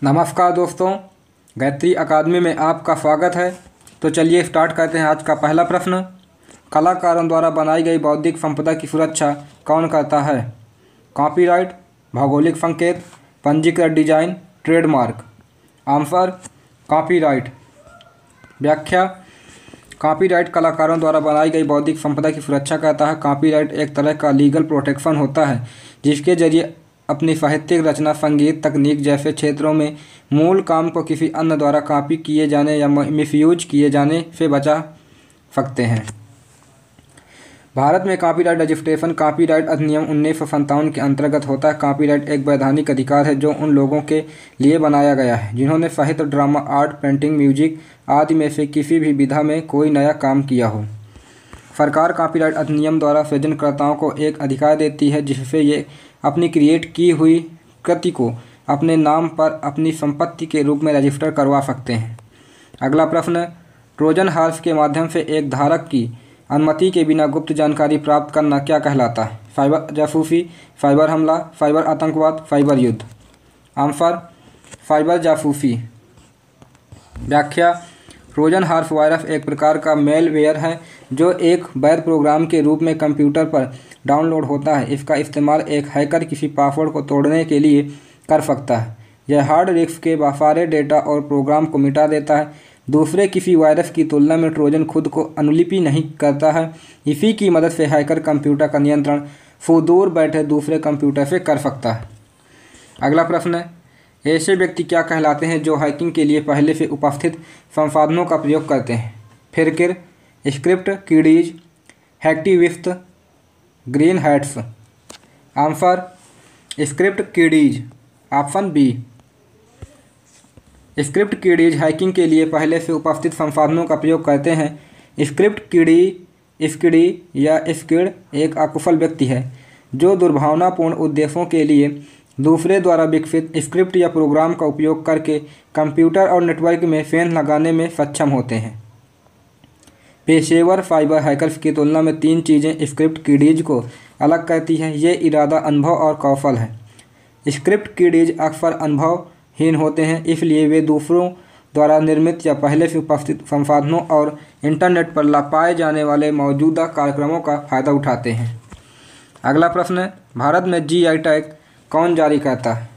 नमस्कार दोस्तों, गायत्री अकादमी में आपका स्वागत है। तो चलिए स्टार्ट करते हैं आज का पहला प्रश्न। कलाकारों द्वारा बनाई गई बौद्धिक संपदा की सुरक्षा कौन करता है? कॉपीराइट, भौगोलिक संकेत, पंजीकृत डिजाइन, ट्रेडमार्क। Answer copyright. व्याख्या: कॉपीराइट कलाकारों द्वारा बनाई गई बौद्धिक संपदा की सुरक्षा करता है। कॉपीराइट एक तरह का लीगल प्रोटेक्शन होता है जिसके जरिए अपनी साहित्यिक रचना, संगीत, तकनीक जैसे क्षेत्रों में मूल काम को किसी अन्य द्वारा कॉपी किए जाने या मिसयूज किए जाने से बचा सकते हैं। भारत में कॉपीराइट रजिस्ट्रेशन कॉपीराइट अधिनियम 1957 के अंतर्गत होता है। कॉपीराइट एक वैधानिक अधिकार है जो उन लोगों के लिए बनाया गया है जिन्होंने साहित्य, ड्रामा, आर्ट, पेंटिंग, म्यूजिक आदि में से किसी भी विधा में कोई नया काम किया हो। सरकार कॉपीराइट अधिनियम द्वारा सृजनकर्ताओं को एक अधिकार देती है जिससे ये अपनी क्रिएट की हुई कृति को अपने नाम पर अपनी संपत्ति के रूप में रजिस्टर करवा सकते हैं। अगला प्रश्न: ट्रोजन हॉर्स के माध्यम से एक धारक की अनुमति के बिना गुप्त जानकारी प्राप्त करना क्या कहलाता है? साइबर जासूसी, साइबर हमला, साइबर आतंकवाद, साइबर युद्ध। आंसर साइबर जासूसी। व्याख्या: ट्रोजन हॉर्स वायरस एक प्रकार का मेलवेयर है जो एक वैध प्रोग्राम के रूप में कंप्यूटर पर डाउनलोड होता है। इसका इस्तेमाल एक हैकर किसी पासवर्ड को तोड़ने के लिए कर सकता है। यह हार्ड डिस्क के सारे डेटा और प्रोग्राम को मिटा देता है। दूसरे किसी वायरस की तुलना में ट्रोजन खुद को अनुलिपि नहीं करता है। इसी की मदद से हैकर कंप्यूटर का नियंत्रण सुदूर बैठे दूसरे कंप्यूटर से कर सकता है। अगला प्रश्न है: ऐसे व्यक्ति क्या कहलाते हैं जो हैकिंग के लिए पहले से उपस्थित संसाधनों का प्रयोग करते हैं? फिरकिर, script kiddies, hacktivist, green hats. Answer script kiddies. Option B. Script kiddies hacking के लिए पहले से उपस्थित संसाधनों का प्रयोग करते हैं। स्क्रिप्ट स्किडी या स्किड एक अकुशल व्यक्ति है जो दुर्भावनापूर्ण उद्देश्यों के लिए दूसरे द्वारा विकसित स्क्रिप्ट या प्रोग्राम का उपयोग करके कंप्यूटर और नेटवर्क में फेन लगाने में सक्षम होते हैं। पेशेवर साइबर हैकर्स की तुलना में 3 चीज़ें स्क्रिप्ट किडीज को अलग करती हैं। ये इरादा, अनुभव और कौशल है। स्क्रिप्ट किडीज अक्सर अनुभवहीन होते हैं, इसलिए वे दूसरों द्वारा निर्मित या पहले से उपस्थित संसाधनों और इंटरनेट पर पाए जाने वाले मौजूदा कार्यक्रमों का फायदा उठाते हैं। अगला प्रश्न है: भारत में GI टैग कौन जारी करता है?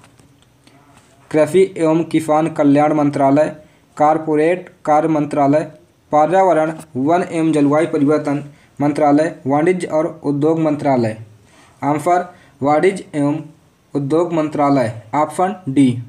कृषि एवं किसान कल्याण मंत्रालय, कॉर्पोरेट कार्य मंत्रालय, पर्यावरण, वन एवं जलवायु परिवर्तन मंत्रालय, वाणिज्य और उद्योग मंत्रालय। आंसर वाणिज्य एवं उद्योग मंत्रालय। Option D.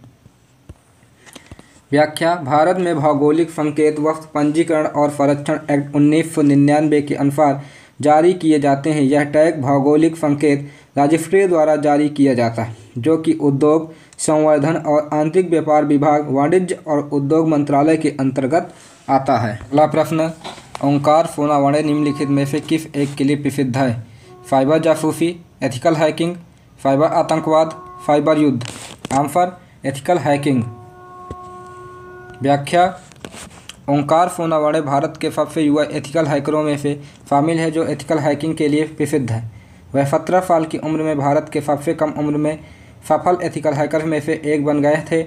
व्याख्या: भारत में भौगोलिक संकेत वस्तु पंजीकरण और संरक्षण एक्ट 1999 के अनुसार जारी किए जाते हैं। यह टैग भौगोलिक संकेत रजिस्ट्री द्वारा जारी किया जाता है जो कि उद्योग, संवर्धन और आंतरिक व्यापार विभाग, वाणिज्य और उद्योग मंत्रालय के अंतर्गत आता है। अगला प्रश्न: ओंकार सोनावणे निम्नलिखित में से किस एक के लिए प्रसिद्ध है? साइबर जासूसी, एथिकल हैकिंग, साइबर आतंकवाद, साइबर युद्ध। Answer ethical hacking. व्याख्या: ओंकार सोनावणे भारत के सबसे युवा एथिकल हैकरों में से शामिल है जो एथिकल हैकिंग के लिए प्रसिद्ध है। वह 17 साल की उम्र में भारत के सबसे कम उम्र में सफल एथिकल हैकर में से एक बन गए थे।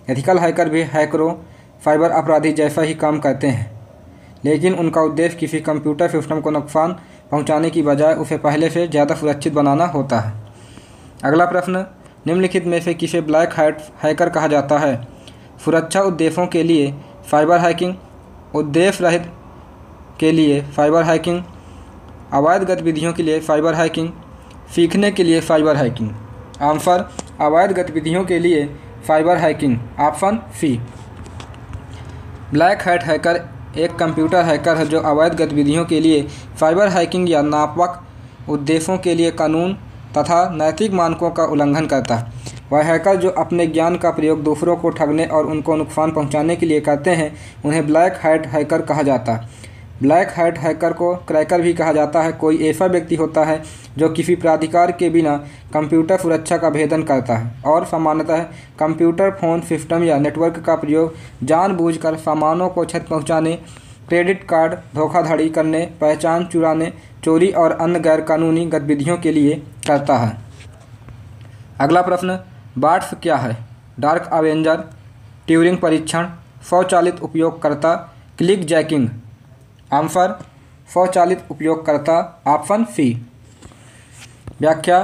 एथिकल हैकर भी हैकरों, साइबर अपराधी जैसा ही काम करते हैं, लेकिन उनका उद्देश्य किसी कंप्यूटर सिस्टम को नुकसान पहुंचाने की बजाय उसे पहले से ज़्यादा सुरक्षित बनाना होता है। अगला प्रश्न: निम्नलिखित में से किसे ब्लैक हैट हैकर कहा जाता है? सुरक्षा उद्देश्यों के लिए साइबर हैकिंग, उद्देश्य रहित के लिए साइबर हैकिंग, अवैध गतिविधियों के लिए साइबर हैकिंग, सीखने के लिए साइबर हैकिंग। आंसर अवैध गतिविधियों के लिए cyber hacking. Option C. Black hat hacker एक कंप्यूटर हैकर है जो अवैध गतिविधियों के लिए साइबर हैकिंग या नापाक उद्देश्यों के लिए कानून तथा नैतिक मानकों का उल्लंघन करता है। वह हैकर जो अपने ज्ञान का प्रयोग दूसरों को ठगने और उनको नुकसान पहुंचाने के लिए करते हैं उन्हें ब्लैक हैट हैकर कहा जाता है। ब्लैक हैट हैकर को क्रैकर भी कहा जाता है। कोई ऐसा व्यक्ति होता है जो किसी प्राधिकार के बिना कंप्यूटर सुरक्षा का भेदन करता है और सामान्यतः कंप्यूटर, फोन सिस्टम या नेटवर्क का प्रयोग जानबूझकर सामानों को क्षति पहुंचाने, क्रेडिट कार्ड धोखाधड़ी करने, पहचान चुराने, चोरी और अन्य गैरकानूनी गतिविधियों के लिए करता है। अगला प्रश्न: बार्ट्स क्या है? डार्क अवेंजर, ट्यूरिंग परीक्षण, स्वचालित उपयोगकर्ता, क्लिक जैकिंग। आंसर स्वचालित उपयोगकर्ता, ऑप्शन सी। व्याख्या,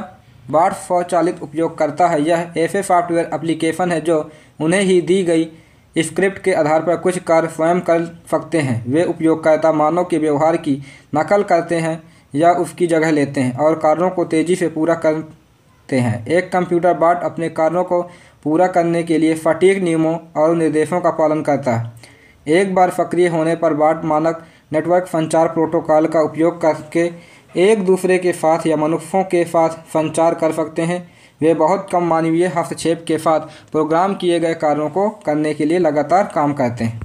बार्ट स्वचालित उपयोगकर्ता है। यह ऐसे सॉफ्टवेयर एप्लीकेशन है जो उन्हें ही दी गई स्क्रिप्ट के आधार पर कुछ कार्य स्वयं कर सकते हैं। वे उपयोगकर्ता मानव के व्यवहार की नकल करते हैं या उसकी जगह लेते हैं और कार्यों को तेज़ी से पूरा करते हैं। एक कंप्यूटर बॉट अपने कार्यों को पूरा करने के लिए सटीक नियमों और निर्देशों का पालन करता है। एक बार सक्रिय होने पर बॉट मानक नेटवर्क संचार प्रोटोकॉल का उपयोग करके एक दूसरे के साथ या मनुष्यों के साथ संचार कर सकते हैं। वे बहुत कम मानवीय हस्तक्षेप के साथ प्रोग्राम किए गए कार्यों को करने के लिए लगातार काम करते हैं।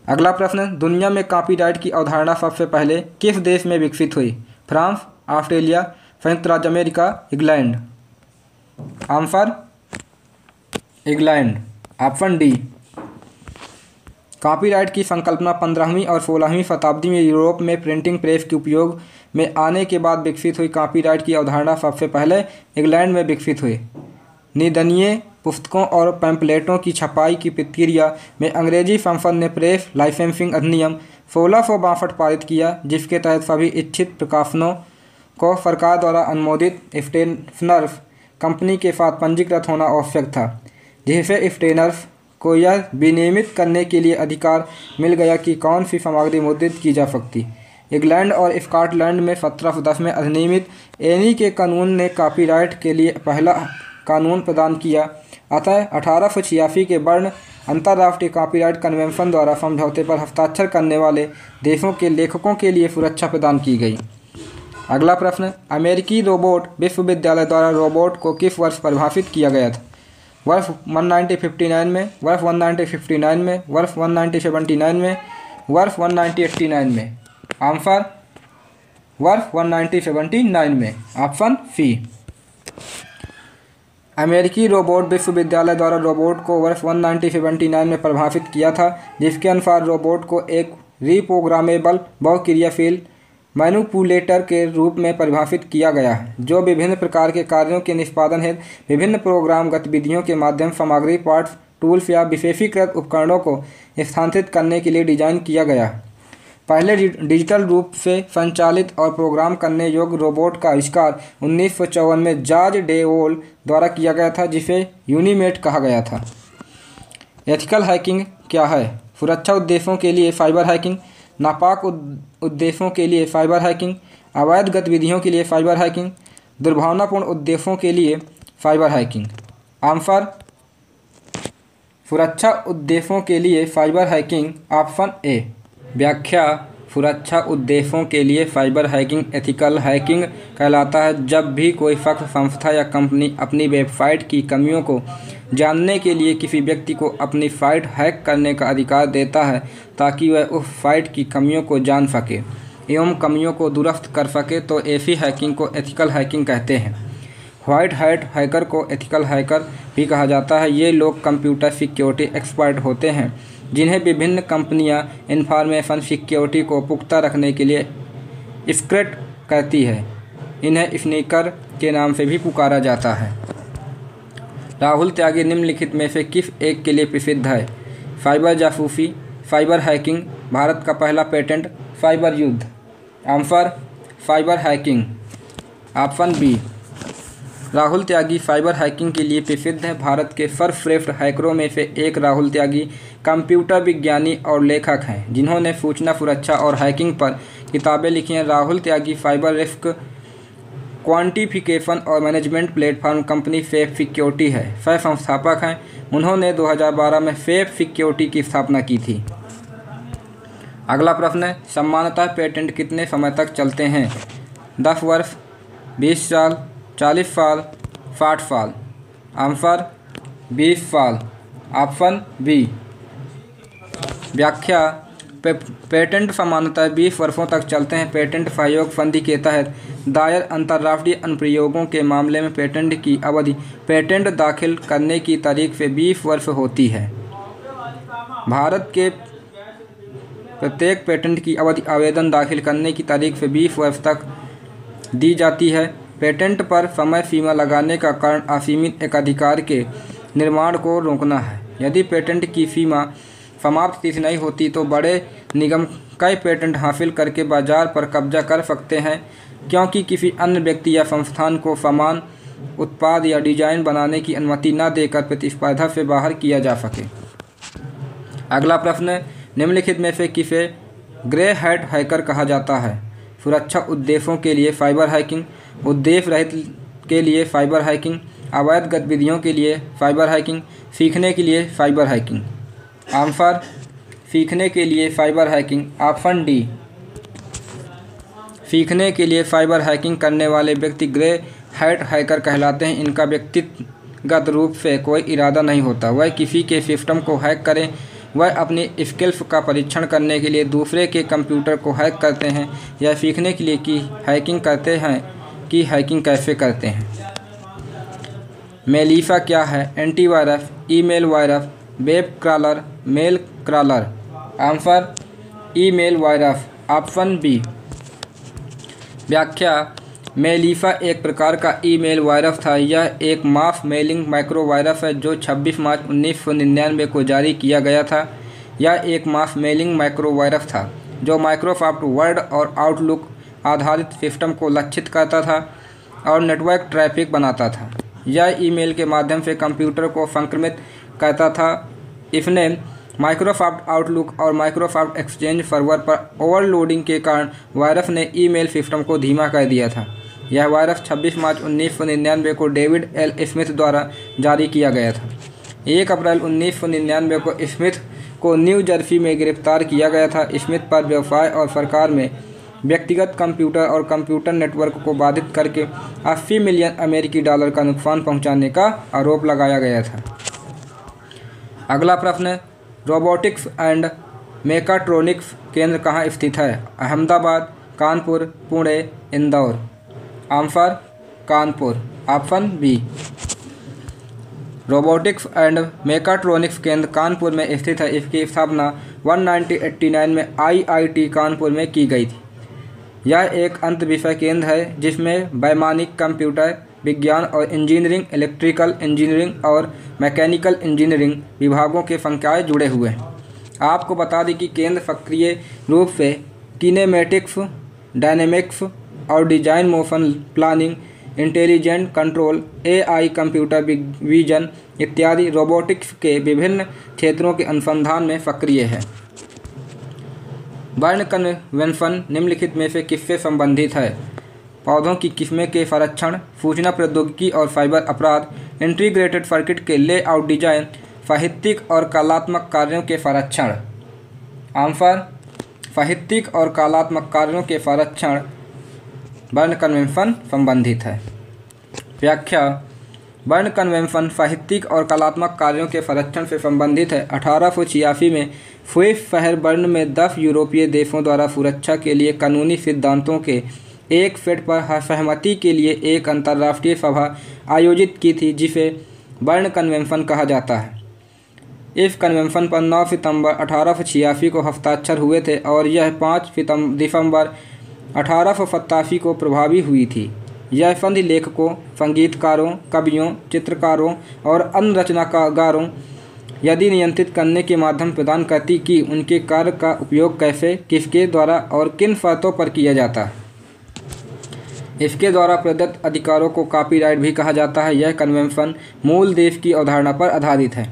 अगला प्रश्न, दुनिया में कॉपीराइट की अवधारणा सबसे पहले किस देश में विकसित हुई? फ्रांस, ऑस्ट्रेलिया, संयुक्त राज्य America, England. Answer England, option D. Copyright की संकल्पना 15वीं और 16वीं शताब्दी में यूरोप में प्रिंटिंग प्रेस के उपयोग में आने के बाद विकसित हुई। कॉपीराइट की अवधारणा सबसे पहले इंग्लैंड में विकसित हुई। निबंधीय पुस्तकों और पैम्फलेटों की छपाई की प्रक्रिया में अंग्रेजी संसद ने प्रेस लाइसेंसिंग अधिनियम 1662 पारित किया, जिसके तहत सभी इच्छित प्रकाशनों को सरकार द्वारा अनुमोदित स्टेशनर्स कंपनी के साथ पंजीकृत होना आवश्यक था, जिससे स्टेशनर्स को यह विनियमित करने के लिए अधिकार मिल गया कि कौन सी सामग्री मुद्रित की जा सकती। इंग्लैंड और स्कॉटलैंड में 1710 में अधिनियमित एनी के कानून ने कॉपीराइट के लिए पहला कानून प्रदान किया। अतः 1886 के बर्न अंतर्राष्ट्रीय कॉपीराइट कन्वेंशन द्वारा समझौते पर हस्ताक्षर करने वाले देशों के लेखकों के लिए सुरक्षा प्रदान की गई। अगला प्रश्न, अमेरिकी रोबोट विश्वविद्यालय द्वारा रोबोट को किस वर्ष परिभाषित किया गया था? वर्ष 1959 में, वर्ष 1959 में, वर्ष 1979 में, वर्ष 1989 में। आंसर वर्ष 1979 में, ऑप्शन सी। अमेरिकी रोबोट विश्वविद्यालय द्वारा रोबोट को वर्ष 1979 में परिभाषित किया था, जिसके अनुसार रोबोट को एक रीप्रोग्रामेबल बहुक्रियाशील मैनिपुलेटर के रूप में परिभाषित किया गया है, जो विभिन्न प्रकार के कार्यों के निष्पादन हेतु विभिन्न प्रोग्राम गतिविधियों के माध्यम सामग्री, पार्ट्स, टूल्स या विशेषीकृत उपकरणों को स्थानांतरित करने के लिए डिजाइन किया गया है। पहले डिजिटल रूप से संचालित और प्रोग्राम करने योग्य रोबोट का आविष्कार 1954 में जॉर्ज डे वॉल द्वारा किया गया था, जिसे यूनिमेट कहा गया था। एथिकल हैकिंग क्या है? सुरक्षा उद्देश्यों के लिए साइबर हैकिंग, नापाक उद्देश्यों के लिए साइबर हैकिंग, अवैध गतिविधियों के लिए साइबर हैकिंग, दुर्भावनापूर्ण उद्देश्यों के लिए साइबर हैकिंग। आंसर सुरक्षा उद्देश्यों के लिए साइबर हैकिंग, ऑप्शन ए। व्याख्या, सुरक्षा उद्देश्यों के लिए साइबर हैकिंग एथिकल हैकिंग कहलाता है जब भी कोई शख्स, संस्था या कंपनी अपनी वेबसाइट की कमियों को जानने के लिए किसी व्यक्ति को अपनी साइट हैक करने का अधिकार देता है, ताकि वह उस साइट की कमियों को जान सके एवं कमियों को दुरुस्त कर सके, तो ऐसी हैकिंग को एथिकल हैकिंग कहते हैं। व्हाइट हैट हैकर को एथिकल हैकर भी कहा जाता है। ये लोग कंप्यूटर सिक्योरिटी एक्सपर्ट होते हैं, जिन्हें विभिन्न कंपनियां इंफॉर्मेशन सिक्योरिटी को पुख्ता रखने के लिए स्क्रिप्ट कहती है। इन्हें स्नीकर के नाम से भी पुकारा जाता है। राहुल त्यागी निम्नलिखित में से किस एक के लिए प्रसिद्ध है? साइबर जासूसी, साइबर हैकिंग, भारत का पहला पेटेंट, साइबर युद्ध। Answer cyber hacking, option B. Rahul Tyagi cyber hacking के लिए प्रसिद्ध है। भारत के सर्वश्रेष्ठ हैकरों में से एक राहुल त्यागी कंप्यूटर विज्ञानी और लेखक हैं, जिन्होंने सूचना सुरक्षा और हैकिंग पर किताबें लिखी हैं। Rahul Tyagi cyber risk quantification और management platform company safe security है सह संस्थापक हैं। उन्होंने 2012 में सेफ सिक्योरिटी की स्थापना की थी। अगला प्रश्न है, सामान्यतः पेटेंट कितने समय तक चलते हैं? 10 वर्ष, 20 साल, 40 साल, 60 साल। आंसर 20 साल, ऑप्शन बी। व्याख्या, पेटेंट सामान्यतः 20 वर्षों तक चलते हैं। पेटेंट सहयोग संधि के तहत दायर अंतर्राष्ट्रीय अनुप्रयोगों के मामले में पेटेंट की अवधि पेटेंट दाखिल करने की तारीख से 20 वर्ष होती है। भारत के प्रत्येक पेटेंट की अवधि आवेदन दाखिल करने की तारीख से 20 वर्ष तक दी जाती है। पेटेंट पर समय सीमा लगाने का कारण असीमित एकाधिकार के निर्माण को रोकना है। यदि पेटेंट की सीमा समाप्त तिथि नहीं होती तो बड़े निगम कई पेटेंट हासिल करके बाजार पर कब्जा कर सकते हैं, क्योंकि किसी अन्य व्यक्ति या संस्थान को समान उत्पाद या डिजाइन बनाने की अनुमति न देकर प्रतिस्पर्धा से बाहर किया जा सके। अगला प्रश्न, निम्नलिखित में से किसे ग्रे हैट हैकर कहा जाता है? सुरक्षा उद्देश्यों के लिए साइबर हैकिंग, उद्देश्य रहित के लिए साइबर हैकिंग, अवैध गतिविधियों के लिए साइबर हैकिंग, सीखने के लिए साइबर हैकिंग। आंसर, सीखने के लिए साइबर हैकिंग, ऑप्शन डी। सीखने के लिए साइबर हैकिंग करने वाले व्यक्ति ग्रे हैट हैकर कहलाते हैं। इनका व्यक्तिगत रूप से कोई इरादा नहीं होता, वह किसी के सिस्टम को हैक करें। वह अपनी स्किल्स का परीक्षण करने के लिए दूसरे के कंप्यूटर को हैक करते हैं या सीखने के लिए कि हैकिंग करते हैं कि हैकिंग कैसे करते हैं। मेलिसा क्या है? Antivirus, email virus, web crawler, mail crawler. Answer, email virus, option B. व्याख्या, मेलिसा एक प्रकार का ईमेल वायरस था। यह एक मास मेलिंग माइक्रो वायरस है जो 26 मार्च 1999 को जारी किया गया था। यह एक मास मेलिंग माइक्रो वायरस था जो माइक्रोसॉफ्ट वर्ड और आउटलुक आधारित सिस्टम को लक्षित करता था और नेटवर्क ट्रैफिक बनाता था। यह ईमेल के माध्यम से कंप्यूटर को संक्रमित करता था। इसने माइक्रोसॉफ्ट आउटलुक और माइक्रोसॉफ्ट एक्सचेंज सर्वर पर ओवरलोडिंग के कारण वायरस ने ईमेल सिस्टम को धीमा कर दिया था। यह वायरस 26 मार्च 1999 को डेविड एल स्मिथ द्वारा जारी किया गया था। 1 अप्रैल 1999 को स्मिथ को न्यू जर्सी में गिरफ्तार किया गया था। स्मिथ पर व्यवसाय और सरकार में व्यक्तिगत कंप्यूटर और कंप्यूटर नेटवर्क को बाधित करके 80 मिलियन अमेरिकी डॉलर का नुकसान पहुंचाने का आरोप लगाया गया था। अगला प्रश्न, रोबोटिक्स एंड मेकाट्रॉनिक्स केंद्र कहाँ स्थित है? Ahmedabad, Kanpur, Pune, Indore. Answer, Kanpur, option B. Robotics and mechatronics केंद्र कानपुर में स्थित है। इसकी स्थापना 1989 में IIT कानपुर में की गई थी। यह एक अंतःविषय केंद्र है जिसमें वैमानिक कंप्यूटर विज्ञान और इंजीनियरिंग, इलेक्ट्रिकल इंजीनियरिंग और मैकेनिकल इंजीनियरिंग विभागों के संकाय जुड़े हुए हैं। आपको बता दें कि केंद्र सक्रिय रूप से किनेमेटिक्स, डायनेमिक्स और design, motion planning, intelligent control, AI, computer vision इत्यादि रोबोटिक्स के विभिन्न क्षेत्रों के अनुसंधान में सक्रिय है। बर्न कन्वेंशन निम्नलिखित में से किससे संबंधित है? पौधों की किस्में के संरक्षण, सूचना प्रौद्योगिकी और साइबर अपराध, इंटीग्रेटेड सर्किट के लेआउट डिजाइन, साहित्यिक और कलात्मक कार्यों के संरक्षण। आंसर, साहित्यिक और कलात्मक कार्यों के संरक्षण बर्न कन्वेंशन संबंधित है। व्याख्या, बर्न कन्वेंशन साहित्यिक और कलात्मक कार्यों के संरक्षण से संबंधित है। 1886 में स्विस शहर बर्न में 10 यूरोपीय देशों द्वारा सुरक्षा के लिए कानूनी सिद्धांतों के एक सेट पर सहमति के लिए एक अंतर्राष्ट्रीय सभा आयोजित की थी जिसे बर्न कन्वेंशन कहा जाता है। इस कन्वेंशन पर 9 सितंबर 1886 को हस्ताक्षर हुए थे और यह 5 दिसंबर 1887 को प्रभावी हुई थी। यह संधि लेखकों, संगीतकारों, कवियों, चित्रकारों और अन्य रचनाकारों यदि नियंत्रित करने के माध्यम प्रदान करती कि उनके कार्य का उपयोग कैसे, किसके द्वारा और किन शर्तों पर किया जाता है। इसके द्वारा प्रदत्त अधिकारों को कॉपीराइट भी कहा जाता है। यह कन्वेंशन मूल देश की अवधारणा पर आधारित है।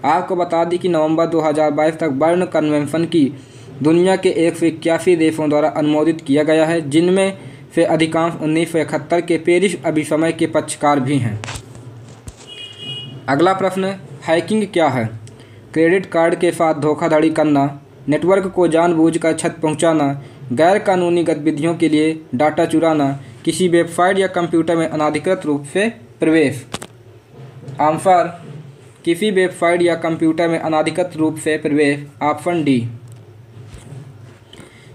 आपको बता दें कि नवंबर 2022 तक बर्न कन्वेंशन की दुनिया के 181 देशों द्वारा अनुमोदित किया गया है, जिनमें से अधिकांश 1971 के पेरिस अभिसमय के पक्षकार भी हैं। अगला प्रश्न, हैकिंग क्या है? क्रेडिट कार्ड के साथ धोखाधड़ी करना, नेटवर्क को जानबूझकर क्षति पहुंचाना, गैर कानूनी गतिविधियों के लिए डाटा चुराना, किसी वेबसाइट या कंप्यूटर में अनाधिकृत रूप से प्रवेश। आंसर, किसी वेबसाइट या कंप्यूटर में अनाधिकृत रूप से प्रवेश, ऑप्शन डी।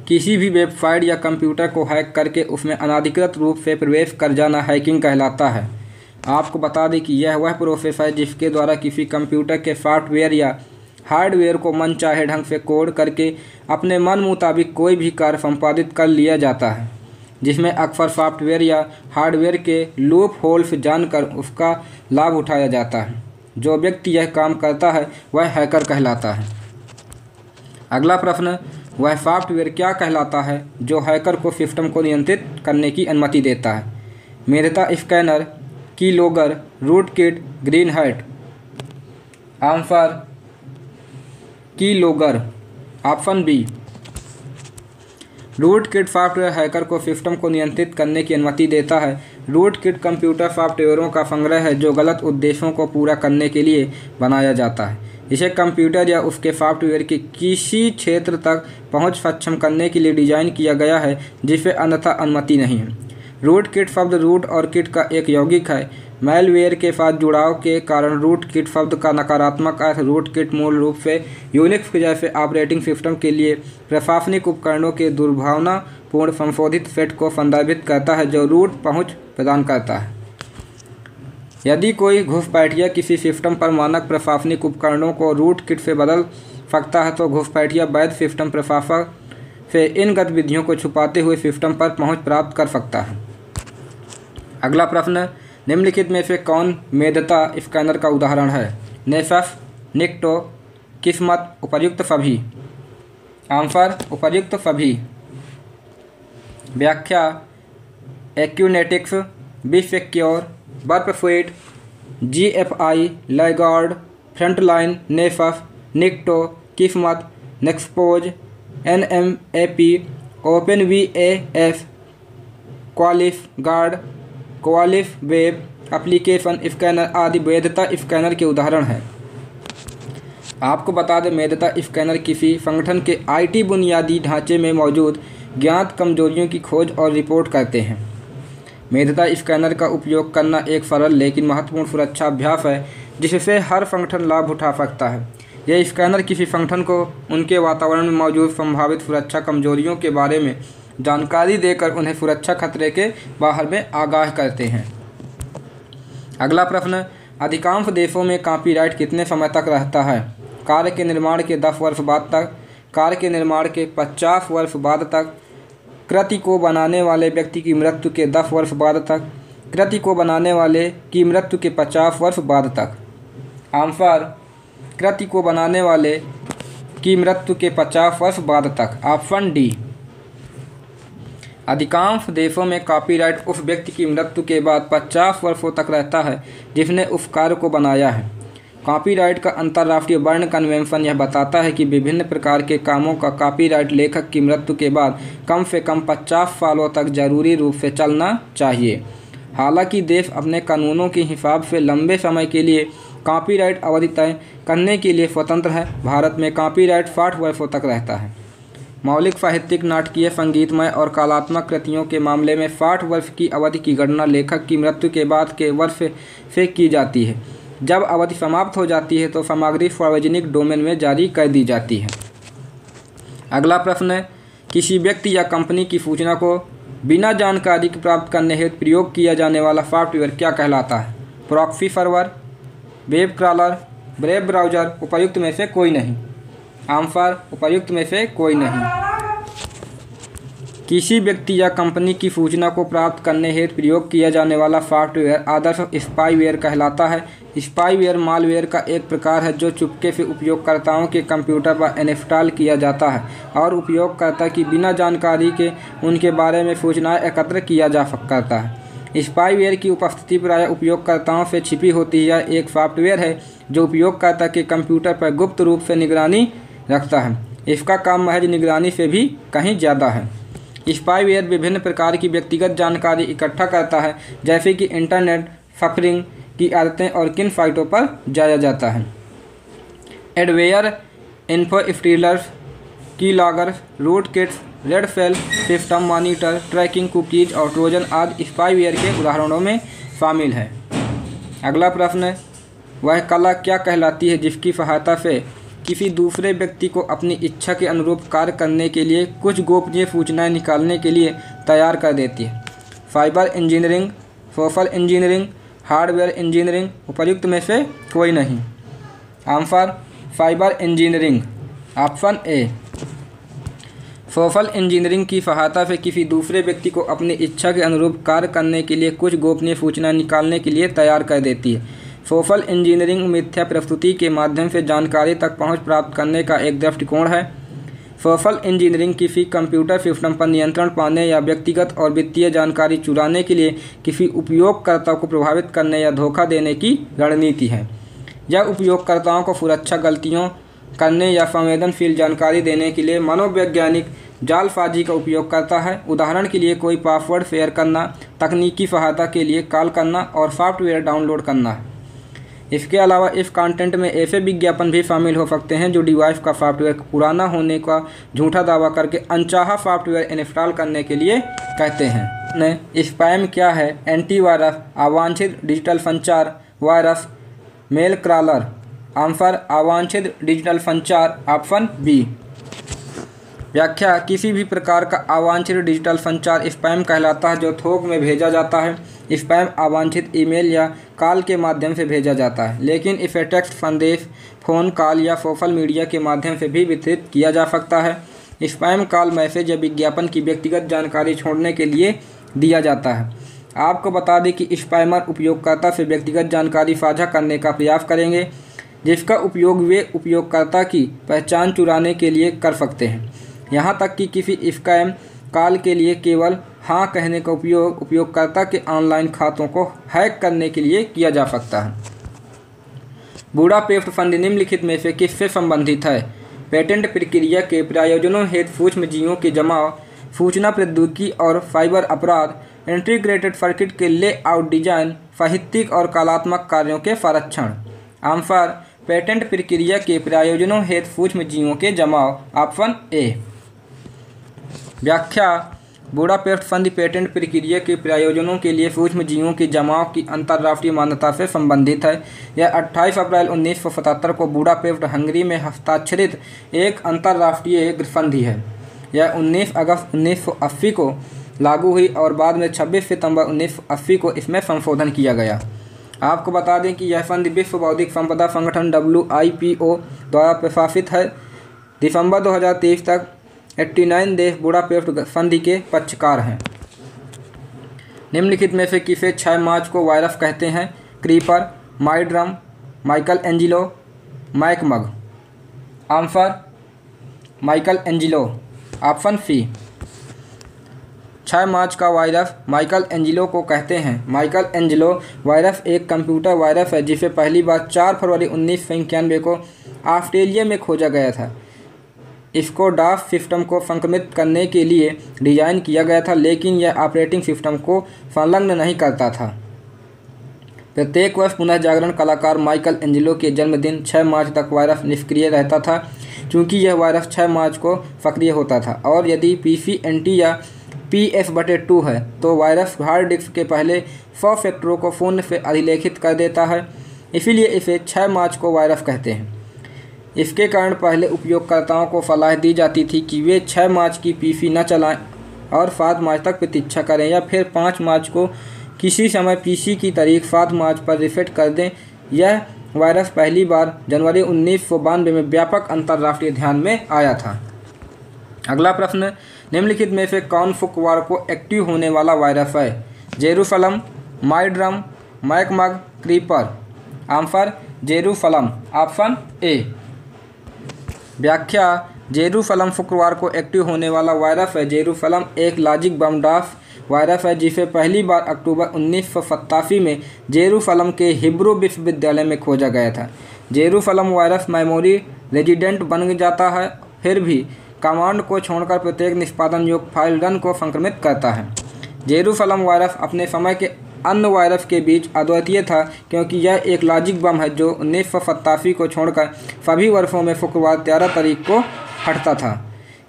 किसी भी वेबसाइट या कंप्यूटर को हैक करके उसमें अनाधिकृत रूप से प्रवेश कर जाना हैकिंग कहलाता है। आपको बता दें कि यह वह प्रोसेस है जिसके द्वारा किसी कंप्यूटर के सॉफ्टवेयर या हार्डवेयर को मनचाहे ढंग से कोड करके अपने मन मुताबिक कोई भी कार्य संपादित कर लिया जाता है, जिसमें अक्सर सॉफ्टवेयर या हार्डवेयर के लूप होल्स जानकर उसका लाभ उठाया जाता है। जो व्यक्ति यह काम करता है वह हैकर कहलाता है। अगला प्रश्न, वह सॉफ्टवेयर क्या कहलाता है जो हैकर को सिस्टम को नियंत्रित करने की अनुमति देता है? मेधा scanner, keylogger, rootkit, green hat. Answer keylogger, option B. Rootkit software hacker को सिस्टम को नियंत्रित करने की अनुमति देता है। रूटकिट कंप्यूटर सॉफ्टवेयरों का संग्रह है जो गलत उद्देश्यों को पूरा करने के लिए बनाया जाता है। इसे कंप्यूटर या उसके सॉफ्टवेयर के किसी क्षेत्र तक पहुंच सक्षम करने के लिए डिज़ाइन किया गया है जिसे अन्यथा अनुमति नहीं है। रूटकिट शब्द रूट और किट का एक यौगिक है। मैलवेयर के साथ जुड़ाव के कारण रूटकिट शब्द का नकारात्मक अर्थ रूटकिट मूल रूप से यूनिक्स जैसे ऑपरेटिंग सिस्टम के लिए प्रशासनिक उपकरणों के दुर्भावनापूर्ण संशोधित सेट को संदर्भित करता है जो रूट पहुंच प्रदान करता है। यदि कोई घुसपैठिया किसी सिस्टम पर मानक प्रशासनिक उपकरणों को रूटकिट से बदल सकता है तो घुसपैठिया वैध सिस्टम प्रशासक से इन गतिविधियों को छुपाते हुए सिस्टम पर पहुंच प्राप्त कर सकता है। अगला प्रश्न, निम्नलिखित में से कौन मेधा स्कैनर का उदाहरण है? नेसस, निक्टो, किस्मत, उपर्युक्त सभी। आंसर उपर्युक्त सभी। व्याख्या, Acunetix, be secure, burp suite, GFI, लैगार्ड, frontline, Nessus, Nikto, Kismet, Nexpose, NMAP, OpenVAS, Qualys guard, Qualys web application scanner आदि मेधा स्कैनर के उदाहरण हैं। आपको बता दें, मेधा स्कैनर किसी संगठन के IT बुनियादी ढांचे में मौजूद ज्ञात कमजोरियों की खोज और रिपोर्ट करते हैं। मेधा स्कैनर का उपयोग करना एक सरल लेकिन महत्वपूर्ण सुरक्षा अभ्यास है जिससे हर संगठन लाभ उठा सकता है। यह स्कैनर किसी संगठन को उनके वातावरण में मौजूद संभावित सुरक्षा कमजोरियों के बारे में जानकारी देकर उन्हें सुरक्षा खतरे के बारे में आगाह करते हैं। अगला प्रश्न, अधिकांश देशों में कॉपीराइट कितने समय तक रहता है? कार्य के निर्माण के 10 वर्ष बाद तक, कार्य के निर्माण के 50 वर्ष बाद तक, कृति को बनाने वाले व्यक्ति की मृत्यु के 10 वर्ष बाद तक, कृति को बनाने वाले की मृत्यु के 50 वर्ष बाद तक। आंसर कृति को बनाने वाले की मृत्यु के 50 वर्ष बाद तक, ऑप्शन डी। अधिकांश देशों में कॉपीराइट उस व्यक्ति की मृत्यु के बाद 50 वर्षों तक रहता है जिसने उस कार्य को बनाया है। कॉपीराइट का अंतर्राष्ट्रीय बर्न कन्वेंशन यह बताता है कि विभिन्न प्रकार के कामों का कॉपीराइट लेखक की मृत्यु के बाद कम से कम 50 सालों तक जरूरी रूप से चलना चाहिए। हालांकि देश अपने कानूनों के हिसाब से लंबे समय के लिए कॉपीराइट अवधि तय करने के लिए स्वतंत्र है। भारत में कॉपीराइट 60 वर्षों तक रहता है। मौलिक साहित्यिक, नाटकीय, संगीतमय और कलात्मक कृतियों के मामले में 60 वर्ष की अवधि की गणना लेखक की मृत्यु के बाद के वर्ष से की जाती है। जब अवधि समाप्त हो जाती है तो सामग्री सार्वजनिक डोमेन में जारी कर दी जाती है। अगला प्रश्न है, किसी व्यक्ति या कंपनी की सूचना को बिना जानकारी के प्राप्त करने हेतु प्रयोग किया जाने वाला सॉफ्टवेयर क्या कहलाता है? Proxy server, web crawler, web browser, उपर्युक्त में से कोई नहीं। आंसर उपर्युक्त में से कोई नहीं। किसी व्यक्ति या कंपनी की सूचना को प्राप्त करने हेतु प्रयोग किया जाने वाला सॉफ्टवेयर आदर्श स्पाईवेयर कहलाता है। स्पाईवेयर मालवेयर का एक प्रकार है जो चुपके से उपयोगकर्ताओं के कंप्यूटर पर इंस्टॉल किया जाता है और उपयोगकर्ता की बिना जानकारी के उनके बारे में सूचनाएं एकत्र किया जा सकता है। स्पाईवेयर की उपस्थिति प्रायः उपयोगकर्ताओं से छिपी होती है। एक सॉफ्टवेयर है जो उपयोगकर्ता के कंप्यूटर पर गुप्त रूप से निगरानी रखता है। इसका काम महज निगरानी से भी कहीं ज़्यादा है। स्पाईवेयर विभिन्न प्रकार की व्यक्तिगत जानकारी इकट्ठा करता है, जैसे कि इंटरनेट सर्फिंग की आदतें और किन साइटों पर जाया जाता है। Adware, info stealers, keylogger, rootkits, रेड सेल, सिस्टम मॉनिटर, ट्रैकिंग कुकीज और ट्रोजन आदि स्पाईवेयर के उदाहरणों में शामिल है। अगला प्रश्न है, वह कला क्या कहलाती है जिसकी सहायता से किसी दूसरे व्यक्ति को अपनी इच्छा के अनुरूप कार्य करने के लिए कुछ गोपनीय सूचनाएं निकालने के लिए तैयार कर देती है? Cyber engineering, social engineering, hardware engineering, उपर्युक्त में से कोई नहीं। Answer cyber engineering, option A. Social engineering की सहायता से किसी दूसरे व्यक्ति को अपनी इच्छा के अनुरूप कार्य करने के लिए कुछ गोपनीय सूचनाएं निकालने के लिए तैयार कर देती है। सोशल इंजीनियरिंग मिथ्या प्रस्तुति के माध्यम से जानकारी तक पहुंच प्राप्त करने का एक दृष्टिकोण है। सोशल इंजीनियरिंग किसी कंप्यूटर सिस्टम पर नियंत्रण पाने या व्यक्तिगत और वित्तीय जानकारी चुराने के लिए किसी उपयोगकर्ता को प्रभावित करने या धोखा देने की रणनीति है। यह उपयोगकर्ताओं को सुरक्षा गलतियों करने या संवेदनशील जानकारी देने के लिए मनोवैज्ञानिक जालसाजी का उपयोग करता है। उदाहरण के लिए कोई पासवर्ड शेयर करना, तकनीकी सहायता के लिए कॉल करना और सॉफ्टवेयर डाउनलोड करना है। इसके अलावा इस कंटेंट में ऐसे विज्ञापन भी शामिल हो सकते हैं जो डिवाइस का सॉफ्टवेयर पुराना होने का झूठा दावा करके अनचाहा सॉफ्टवेयर इंस्टॉल करने के लिए कहते हैं। स्पैम क्या है? एंटीवायरस, अवांछित डिजिटल संचार, वायरस, मेल क्रॉलर। आंसर अवांछित डिजिटल संचार, ऑप्शन बी। व्याख्या: किसी भी प्रकार का अवांछित डिजिटल संचार स्पैम कहलाता है जो थोक में भेजा जाता है। स्पैम अवांछित ईमेल या कॉल के माध्यम से भेजा जाता है, लेकिन इसे टेक्स्ट संदेश, फ़ोन कॉल या सोशल मीडिया के माध्यम से भी वितरित किया जा सकता है। स्पैम कॉल, मैसेज या विज्ञापन की व्यक्तिगत जानकारी छोड़ने के लिए दिया जाता है। आपको बता दें कि स्पैमर उपयोगकर्ता से व्यक्तिगत जानकारी साझा करने का प्रयास करेंगे, जिसका उपयोग वे उपयोगकर्ता की पहचान चुराने के लिए कर सकते हैं। यहाँ तक कि किसी स्पैम कॉल के लिए केवल हाँ कहने का उपयोग उपयोगकर्ता के ऑनलाइन खातों को हैक करने के लिए किया जा सकता है। बूडापेस्ट संधि निम्नलिखित में से किससे संबंधित है? पेटेंट प्रक्रिया के प्रयोजनों हेतु सूक्ष्मजीवों के जमाव, सूचना प्रौद्योगिकी और साइबर अपराध, इंटीग्रेटेड सर्किट के लेआउट डिजाइन, साहित्यिक और कलात्मक कार्यों के संरक्षण। आंसर पेटेंट प्रक्रिया के प्रयोजनों हेतु सूक्ष्मजीवों के जमाव, ऑप्शन ए। व्याख्या: बूडापेस्ट संधि पेटेंट प्रक्रिया के प्रयोजनों के लिए सूक्ष्मजीवों के जमाव की अंतर्राष्ट्रीय मान्यता से संबंधित है। यह 28 अप्रैल 1977 को बूडापेस्ट, हंगरी में हस्ताक्षरित एक अंतर्राष्ट्रीय संधि है। यह 19 अगस्त 1980 को लागू हुई और बाद में 26 सितंबर 1980 को इसमें संशोधन किया गया। आपको बता दें कि यह संधि विश्व बौद्धिक संपदा संगठन WIPO द्वारा प्रशासित है। दिसंबर 2023 तक 89 देश बूडापेस्ट संधि के पक्षकार हैं। निम्नलिखित में से किसे 6 मार्च को वायरस कहते हैं? क्रीपर, माइड्रम, माइकल एंजिलो, मैकमग। Answer Michelangelo, option C. 6 March का वायरस माइकल एंजिलो को कहते हैं। माइकल एंजिलो वायरस एक कंप्यूटर वायरस है जिसे पहली बार 4 फरवरी 1991 को ऑस्ट्रेलिया में खोजा गया था। इसको डास सिस्टम को संक्रमित करने के लिए डिज़ाइन किया गया था, लेकिन यह ऑपरेटिंग सिस्टम को संलग्न नहीं करता था। प्रत्येक वर्ष पुनः जागरण कलाकार माइकल एंजिलो के जन्मदिन 6 मार्च तक वायरस निष्क्रिय रहता था, क्योंकि यह वायरस 6 मार्च को सक्रिय होता था। और यदि PCNT या PS/2 है तो वायरस हार्ड डिस्क के पहले 100 सेक्टरों को शून्य से अधिलेखित कर देता है। इसीलिए इसे 6 मार्च को वायरस कहते हैं। इसके कारण पहले उपयोगकर्ताओं को सलाह दी जाती थी कि वे 6 मार्च की PC न चलाएं और 7 मार्च तक प्रतीक्षा करें, या फिर 5 मार्च को किसी समय PC की तारीख 7 मार्च पर रीसेट कर दें। यह वायरस पहली बार जनवरी 1992 में व्यापक अंतर्राष्ट्रीय ध्यान में आया था। अगला प्रश्न, निम्नलिखित में से कौन शुक्रवार को एक्टिव होने वाला वायरस है? जेरूसलम, माइड्रम, मैकमग, क्रीपर। Answer Jerusalem, option A. व्याख्या: जेरूसलम शुक्रवार को एक्टिव होने वाला वायरस है। जेरूसलम एक लॉजिक बम डास वायरस है जिसे पहली बार अक्टूबर 1987 में जेरूसलम के हिब्रू विश्वविद्यालय में खोजा गया था। जेरूसलम वायरस मेमोरी रेजिडेंट बन जाता है, फिर भी कमांड को छोड़कर प्रत्येक निष्पादन योग्य फाइल रन को संक्रमित करता है। जेरूसलम वायरस अपने समय के अन्य वायरस के बीच अद्वितीय था, क्योंकि यह एक लॉजिक बम है जो 1987 को छोड़कर सभी वर्षों में शुक्रवार 13 तारीख को फटता था।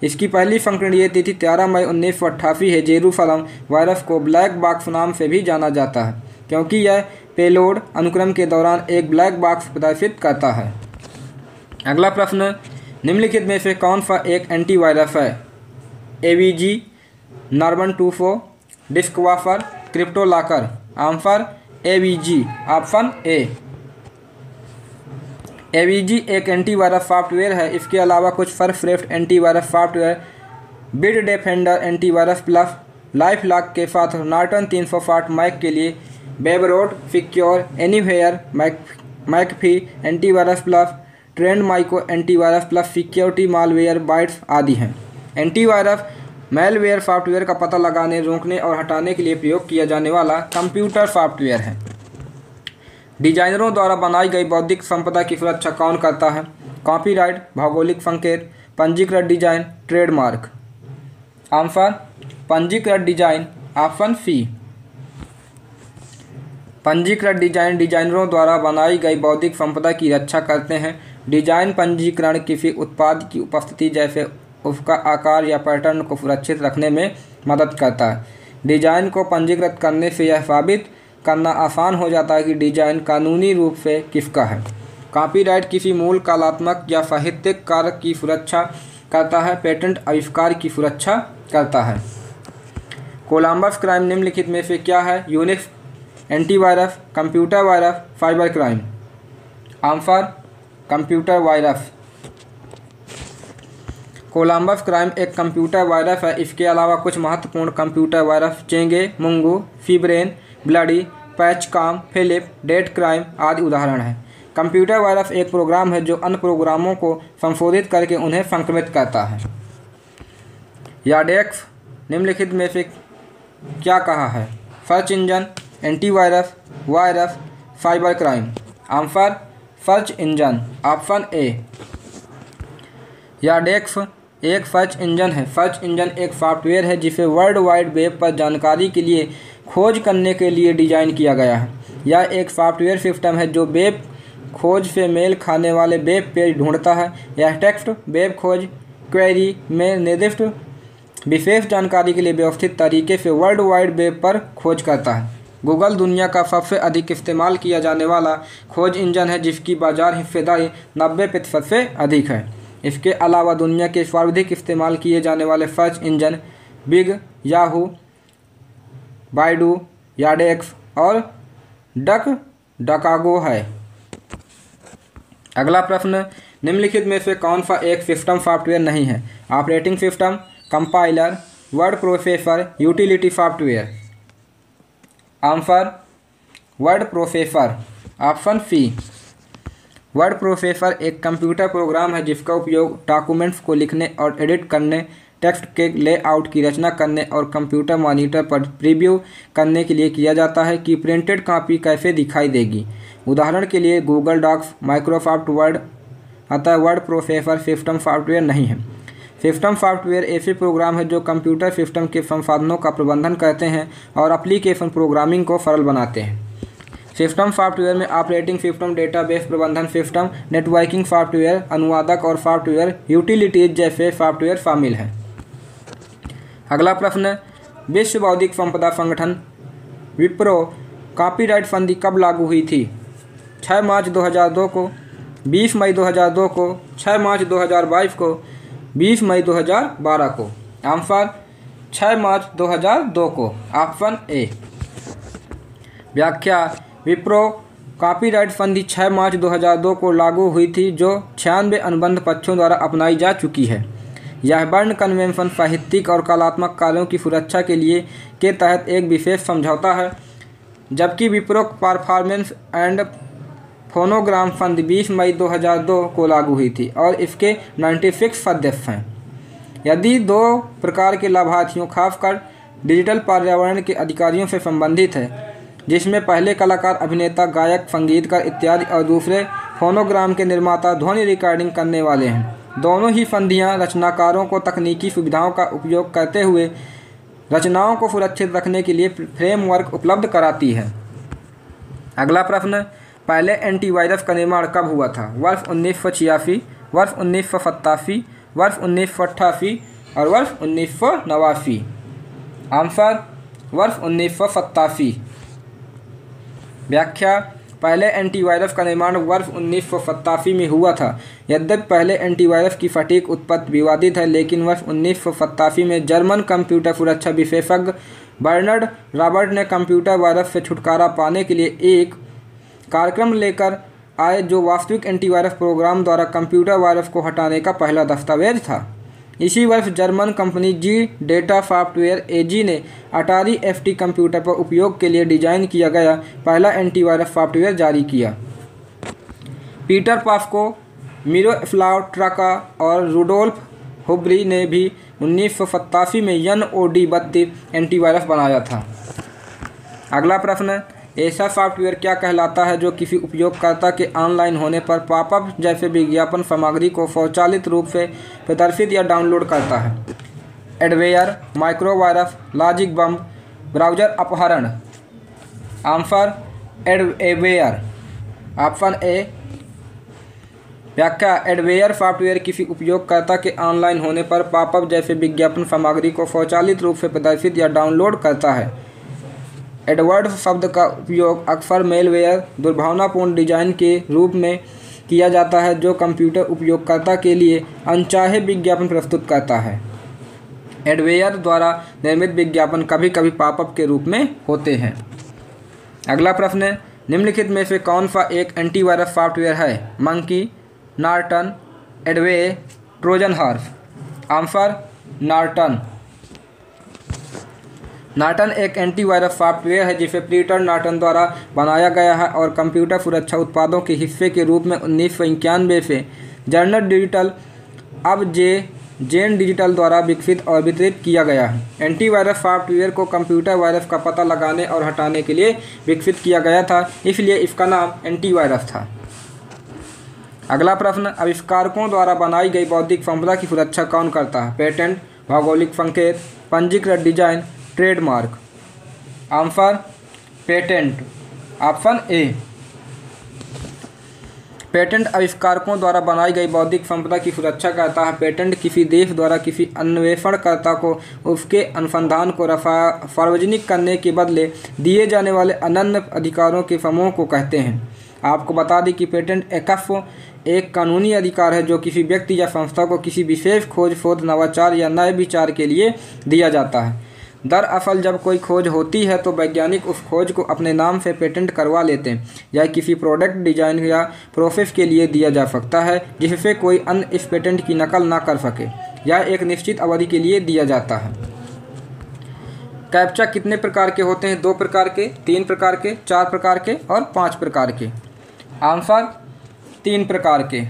इसकी पहली संक्रिय तिथि 13 मई 1988 है। जेरूसलम वायरस को ब्लैक बॉक्स नाम से भी जाना जाता है, क्योंकि यह पेलोड अनुक्रम के दौरान एक ब्लैक बॉक्स प्रदर्शित करता है। अगला प्रश्न, निम्नलिखित में से कौन सा एक एंटीवायरस है? AVG, नॉर्मन 24, डिस्कवाफर, CryptoLocker. Answer AVG, option A. AVG एक एंटीवायरस सॉफ्टवेयर है। इसके अलावा कुछ सर्वश्रेष्ठ antivirus software Bitdefender antivirus plus, LifeLock के साथ नॉर्टन 360 मैक के लिए बेबरोट, secure, anywhere, McAfee antivirus plus, Trend Micro antivirus plus, security malwarebytes आदि हैं। एंटीवायरस मैलवेयर सॉफ्टवेयर का पता लगाने, रोकने और हटाने के लिए प्रयोग किया जाने वाला कंप्यूटर सॉफ्टवेयर है। डिजाइनरों द्वारा बनाई गई बौद्धिक संपदा की सुरक्षा कौन करता है? कॉपीराइट, भौगोलिक संकेत, पंजीकृत डिजाइन, ट्रेडमार्क। आंसर पंजीकृत डिजाइन, ऑप्शन सी। पंजीकृत डिजाइन डिजाइनरों द्वारा बनाई गई बौद्धिक संपदा की रक्षा करते हैं। डिजाइन पंजीकरण किसी उत्पाद की उपस्थिति जैसे उसका आकार या पैटर्न को सुरक्षित रखने में मदद करता है। डिजाइन को पंजीकृत करने से यह साबित करना आसान हो जाता है कि डिजाइन कानूनी रूप से किसका है। कॉपीराइट किसी मूल कलात्मक या साहित्यिक कार्य की सुरक्षा करता है। पेटेंट आविष्कार की सुरक्षा करता है। कोलंबस क्राइम निम्नलिखित में से क्या है? Unix, antivirus, computer virus, cyber crime. Answer computer virus. Columbus crime एक कंप्यूटर वायरस है। इसके अलावा कुछ महत्वपूर्ण कंप्यूटर वायरस चेंगे, मुंगू, फीब्रेन, ब्लडी, पैचकॉम, फिलिप, डेट क्राइम आदि उदाहरण हैं। कंप्यूटर वायरस एक प्रोग्राम है जो अन्य प्रोग्रामों को संशोधित करके उन्हें संक्रमित करता है। याडेक्स निम्नलिखित में से क्या कहा है? Search engine, antivirus, virus, cyber crime. Answer search engine, option A. Yandex एक सर्च इंजन है। सर्च इंजन एक सॉफ्टवेयर है जिसे वर्ल्ड वाइड वेब पर जानकारी के लिए खोज करने के लिए डिज़ाइन किया गया है। यह एक सॉफ्टवेयर सिस्टम है जो वेब खोज से मेल खाने वाले वेब पेज ढूंढता है। यह टेक्स्ट वेब खोज क्वेरी में निर्दिष्ट विशेष जानकारी के लिए व्यवस्थित तरीके से वर्ल्ड वाइड वेब पर खोज करता है। गूगल दुनिया का सबसे अधिक इस्तेमाल किया जाने वाला खोज इंजन है जिसकी बाजार हिस्सेदारी 90% से अधिक है। इसके अलावा दुनिया के सर्वाधिक इस्तेमाल किए जाने वाले search engine Bing, Yahoo, Baidu, Yandex और डकागो है। अगला प्रश्न, निम्नलिखित में से कौन सा एक सिस्टम सॉफ्टवेयर नहीं है? Operating system, compiler, word processor, utility software. Answer word processor, option C. Word processor एक कंप्यूटर प्रोग्राम है जिसका उपयोग डॉक्यूमेंट्स को लिखने और एडिट करने, टेक्स्ट के लेआउट की रचना करने और कंप्यूटर मॉनिटर पर प्रीव्यू करने के लिए किया जाता है कि प्रिंटेड कॉपी कैसे दिखाई देगी। उदाहरण के लिए गूगल डॉक्स, माइक्रोसॉफ्ट वर्ड। अतः वर्ड प्रोसेसर सिस्टम सॉफ्टवेयर नहीं है। सिस्टम सॉफ्टवेयर ऐसे प्रोग्राम है जो कंप्यूटर सिस्टम के संसाधनों का प्रबंधन करते हैं और एप्लीकेशन प्रोग्रामिंग को सरल बनाते हैं। सिस्टम सॉफ्टवेयर में ऑपरेटिंग सिस्टम, डेटाबेस प्रबंधन सिस्टम, नेटवर्किंग सॉफ्टवेयर, अनुवादक और सॉफ्टवेयर यूटिलिटीज जैसे सॉफ्टवेयर शामिल हैं। अगला प्रश्न, विश्व बौद्धिक संपदा संगठन विप्रो कॉपीराइट संधि कब लागू हुई थी? 6 मार्च 2002 को, 20 मई 2002 को, 6 मार्च 2022 को, 20 मई 2012 को। आंसर 6 मार्च 2002 को, ऑप्शन ए। व्याख्या, विप्रो कॉपीराइट संधि 6 मार्च 2002 को लागू हुई थी जो 96 अनुबंध पक्षों द्वारा अपनाई जा चुकी है। यह बर्न कन्वेंशन साहित्यिक और कलात्मक कार्यों की सुरक्षा के लिए के तहत एक विशेष समझौता है, जबकि विप्रो परफॉर्मेंस एंड फोनोग्राम संधि 20 मई 2002 को लागू हुई थी और इसके 96 सदस्य हैं। यदि दो प्रकार के लाभार्थियों खासकर डिजिटल पर्यावरण के अधिकारियों से संबंधित है, जिसमें पहले कलाकार, अभिनेता, गायक, संगीतकार इत्यादि और दूसरे फोनोग्राम के निर्माता, ध्वनि रिकॉर्डिंग करने वाले हैं। दोनों ही संधियां रचनाकारों को तकनीकी सुविधाओं का उपयोग करते हुए रचनाओं को सुरक्षित रखने के लिए फ्रेमवर्क उपलब्ध कराती है। अगला प्रश्न, पहले एंटीवायरस का निर्माण कब हुआ था? वर्ष 1986, वर्ष 1987, वर्ष 1988 और वर्ष 1989। आंसर वर्ष 1987। व्याख्या, पहले एंटीवायरस का निर्माण वर्ष 1987 में हुआ था। यद्यपि पहले एंटीवायरस की सटीक उत्पत्ति विवादित है, लेकिन वर्ष 1987 में जर्मन कंप्यूटर सुरक्षा विशेषज्ञ बर्नार्ड रॉबर्ट ने कंप्यूटर वायरस से छुटकारा पाने के लिए एक कार्यक्रम लेकर आए जो वास्तविक एंटीवायरस प्रोग्राम द्वारा कंप्यूटर वायरस को हटाने का पहला दस्तावेज था। इसी वर्ष जर्मन कंपनी जी डेटा सॉफ्टवेयर एजी ने अटारी एफटी कंप्यूटर पर उपयोग के लिए डिजाइन किया गया पहला एंटीवायरस सॉफ्टवेयर जारी किया। पीटर पास्को, मिरोस्लाव ट्रका और रुडोल्फ हुब्री ने भी 1987 में NOD32 एंटीवायरस बनाया था। अगला प्रश्न, ऐसा सॉफ्टवेयर क्या कहलाता है जो किसी उपयोगकर्ता के ऑनलाइन होने पर पॉपअप जैसे विज्ञापन सामग्री को स्वचालित रूप से प्रदर्शित या डाउनलोड करता है? एडवेयर, माइक्रोवायरस, लॉजिक बम, ब्राउज़र अपहरण। Answer adware, option A. व्याख्या, एडवेयर सॉफ्टवेयर किसी उपयोगकर्ता के ऑनलाइन होने पर पॉपअप जैसे विज्ञापन सामग्री को स्वचालित रूप से प्रदर्शित या डाउनलोड करता है। एडवर्ड शब्द का उपयोग अक्सर मेलवेयर, दुर्भावनापूर्ण डिजाइन के रूप में किया जाता है जो कंप्यूटर उपयोगकर्ता के लिए अनचाहे विज्ञापन प्रस्तुत करता है। एडवेयर द्वारा निर्मित विज्ञापन कभी कभी पॉपअप के रूप में होते हैं। अगला प्रश्न, निम्नलिखित में से कौन सा एक एंटीवायरस सॉफ्टवेयर है? Monkey, Norton, adware, Trojan horse. Answer Norton. Norton एक एंटीवायरस सॉफ्टवेयर है जिसे पीटर नॉर्टन द्वारा बनाया गया है और कंप्यूटर सुरक्षा उत्पादों के हिस्से के रूप में 1991 से जर्नल डिजिटल अब जेन डिजिटल द्वारा विकसित और वितरित किया गया है। एंटीवायरस सॉफ्टवेयर को कंप्यूटर वायरस का पता लगाने और हटाने के लिए विकसित किया गया था, इसलिए इसका नाम एंटीवायरस था। अगला प्रश्न, आविष्कारकों द्वारा बनाई गई बौद्धिक संपदा की सुरक्षा कौन करता है? पेटेंट, भौगोलिक संकेत, पंजीकृत design, trademark. Answer patent, option A. Patent आविष्कारकों द्वारा बनाई गई बौद्धिक संपदा की सुरक्षा करता है। पेटेंट किसी देश द्वारा किसी अन्वेषणकर्ता को उसके अनुसंधान को सार्वजनिक करने के बदले दिए जाने वाले अनन्य अधिकारों के समूह को कहते हैं। आपको बता दें कि पेटेंट एक कानूनी अधिकार है जो किसी व्यक्ति या संस्था को किसी विशेष खोज, शोध, नवाचार या नए विचार के लिए दिया जाता है। दरअसल जब कोई खोज होती है तो वैज्ञानिक उस खोज को अपने नाम से पेटेंट करवा लेते हैं। यह किसी प्रोडक्ट, डिजाइन या प्रोसेस के लिए दिया जा सकता है जिससे कोई अन्य इस पेटेंट की नकल ना कर सके। यह एक निश्चित अवधि के लिए दिया जाता है। कैप्चा कितने प्रकार के होते हैं? 2 प्रकार के, 3 प्रकार के, 4 प्रकार के और 5 प्रकार के। आंसर 3 प्रकार के।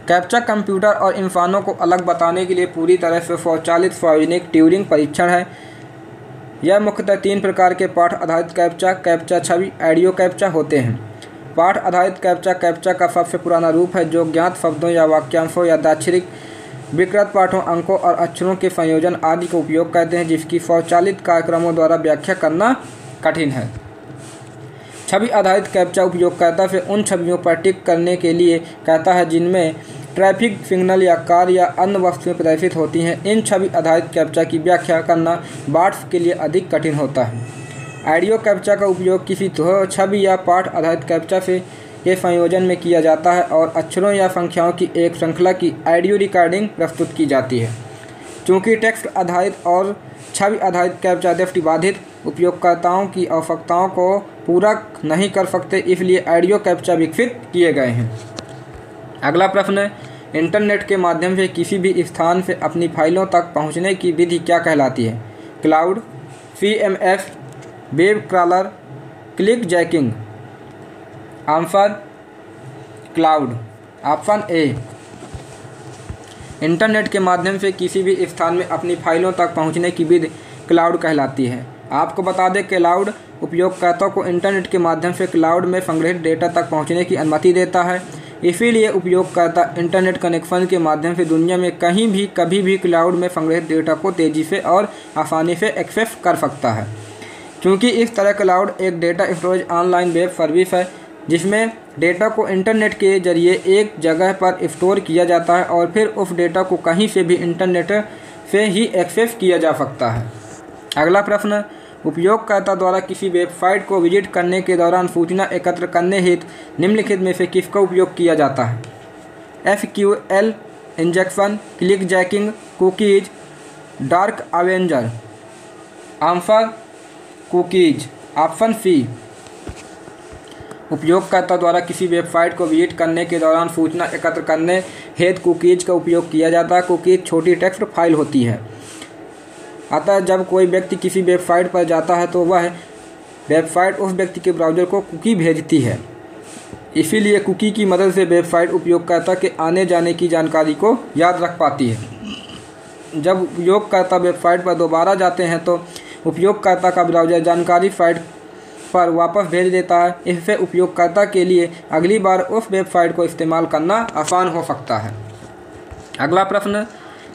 कैप्चा कंप्यूटर और इंसानों को अलग बताने के लिए पूरी तरह से स्वचालित सार्वजनिक ट्यूरिंग परीक्षण है। यह मुख्यतः 3 प्रकार के पाठ आधारित कैप्चा, छवि, ऑडियो कैप्चा होते हैं। पाठ आधारित कैप्चा का सबसे पुराना रूप है जो ज्ञात शब्दों या वाक्यांशों या दाक्षरिक विकृत पाठों, अंकों और अक्षरों के संयोजन आदि का उपयोग करते हैं जिसकी स्वचालित कार्यक्रमों द्वारा व्याख्या करना कठिन है। छवि आधारित कैप्चा उपयोगकर्ता से उन छवियों पर टिक करने के लिए कहता है जिनमें ट्रैफिक सिग्नल या कार या अन्य वस्तुएं प्रदर्शित होती हैं। इन छवि आधारित कैप्चा की व्याख्या करना बॉट्स के लिए अधिक कठिन होता है। ऑडियो कैप्चा का उपयोग किसी छवि या पाठ आधारित कैप्चा के संयोजन में किया जाता है और अक्षरों या संख्याओं की एक श्रृंखला की ऑडियो रिकॉर्डिंग प्रस्तुत की जाती है। चूँकि टेक्स्ट आधारित और छवि आधारित कैप्चा दृष्टिबाधित उपयोगकर्ताओं की आवश्यकताओं को पूरा नहीं कर सकते, इसलिए ऑडियो कैप्चा विकसित किए गए हैं। अगला प्रश्न, इंटरनेट के माध्यम से किसी भी स्थान से अपनी फाइलों तक पहुंचने की विधि क्या कहलाती है? Cloud, CMS, web crawler, clickjacking. Answer cloud, option A. Internet के माध्यम से किसी भी स्थान में अपनी फाइलों तक पहुंचने की विधि क्लाउड कहलाती है। आपको बता दें कि क्लाउड उपयोगकर्ता को इंटरनेट के माध्यम से क्लाउड में संग्रहित डेटा तक पहुंचने की अनुमति देता है। इसीलिए उपयोगकर्ता इंटरनेट कनेक्शन के माध्यम से दुनिया में कहीं भी कभी भी क्लाउड में संग्रहित डेटा को तेज़ी से और आसानी से एक्सेस कर सकता है। क्योंकि इस तरह क्लाउड एक data storage online web service है जिसमें डेटा को इंटरनेट के जरिए एक जगह पर स्टोर किया जाता है और फिर उस डेटा को कहीं से भी इंटरनेट से ही एक्सेस किया जा सकता है। अगला प्रश्न, उपयोगकर्ता द्वारा किसी वेबसाइट को विजिट करने के दौरान सूचना एकत्र करने हेतु निम्नलिखित में से किसका उपयोग किया जाता है? SQL injection, clickjacking, cookies, dark avenger. Answer cookies, option C. उपयोगकर्ता द्वारा किसी वेबसाइट को विजिट करने के दौरान सूचना एकत्र करने हेतु कुकीज़ का उपयोग किया जाता है। कुकीज़ छोटी टेक्स्ट फाइल होती है। अतः जब कोई व्यक्ति किसी वेबसाइट पर जाता है तो वह वेबसाइट उस व्यक्ति के ब्राउज़र को कुकी भेजती है। इसीलिए कुकी की मदद से वेबसाइट उपयोगकर्ता के आने जाने की जानकारी को याद रख पाती है। जब उपयोगकर्ता वेबसाइट पर दोबारा जाते हैं तो उपयोगकर्ता का ब्राउज़र जानकारी साइट पर वापस भेज देता है। इससे उपयोगकर्ता के लिए अगली बार उस वेबसाइट को इस्तेमाल करना आसान हो सकता है। अगला प्रश्न,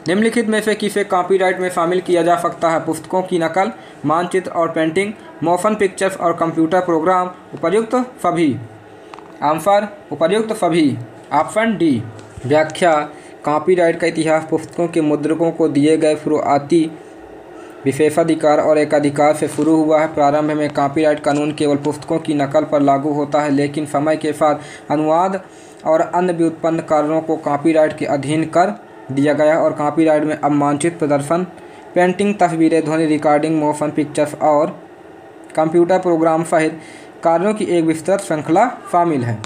निम्नलिखित में से किसे कॉपीराइट में शामिल किया जा सकता है? पुस्तकों की नकल, मानचित्र और पेंटिंग, मोशन पिक्चर्स और कंप्यूटर प्रोग्राम, उपर्युक्त सभी। आंसर उपर्युक्त सभी, ऑप्शन डी। व्याख्या, कॉपीराइट का इतिहास पुस्तकों के मुद्रकों को दिए गए शुरुआती विशेषाधिकार और एकाधिकार से शुरू हुआ है। प्रारंभ में कॉपीराइट कानून केवल पुस्तकों की नकल पर लागू होता है, लेकिन समय के साथ अनुवाद और अन्य व्युत्पन्न कार्यों को कॉपीराइट के अधीन कर दिया गया और कॉपीराइट में अब मानचित्र, प्रदर्शन, पेंटिंग, तस्वीरें, ध्वनि रिकॉर्डिंग, मोशन पिक्चर्स और कंप्यूटर प्रोग्राम सहित कार्यों की एक विस्तृत श्रृंखला शामिल है।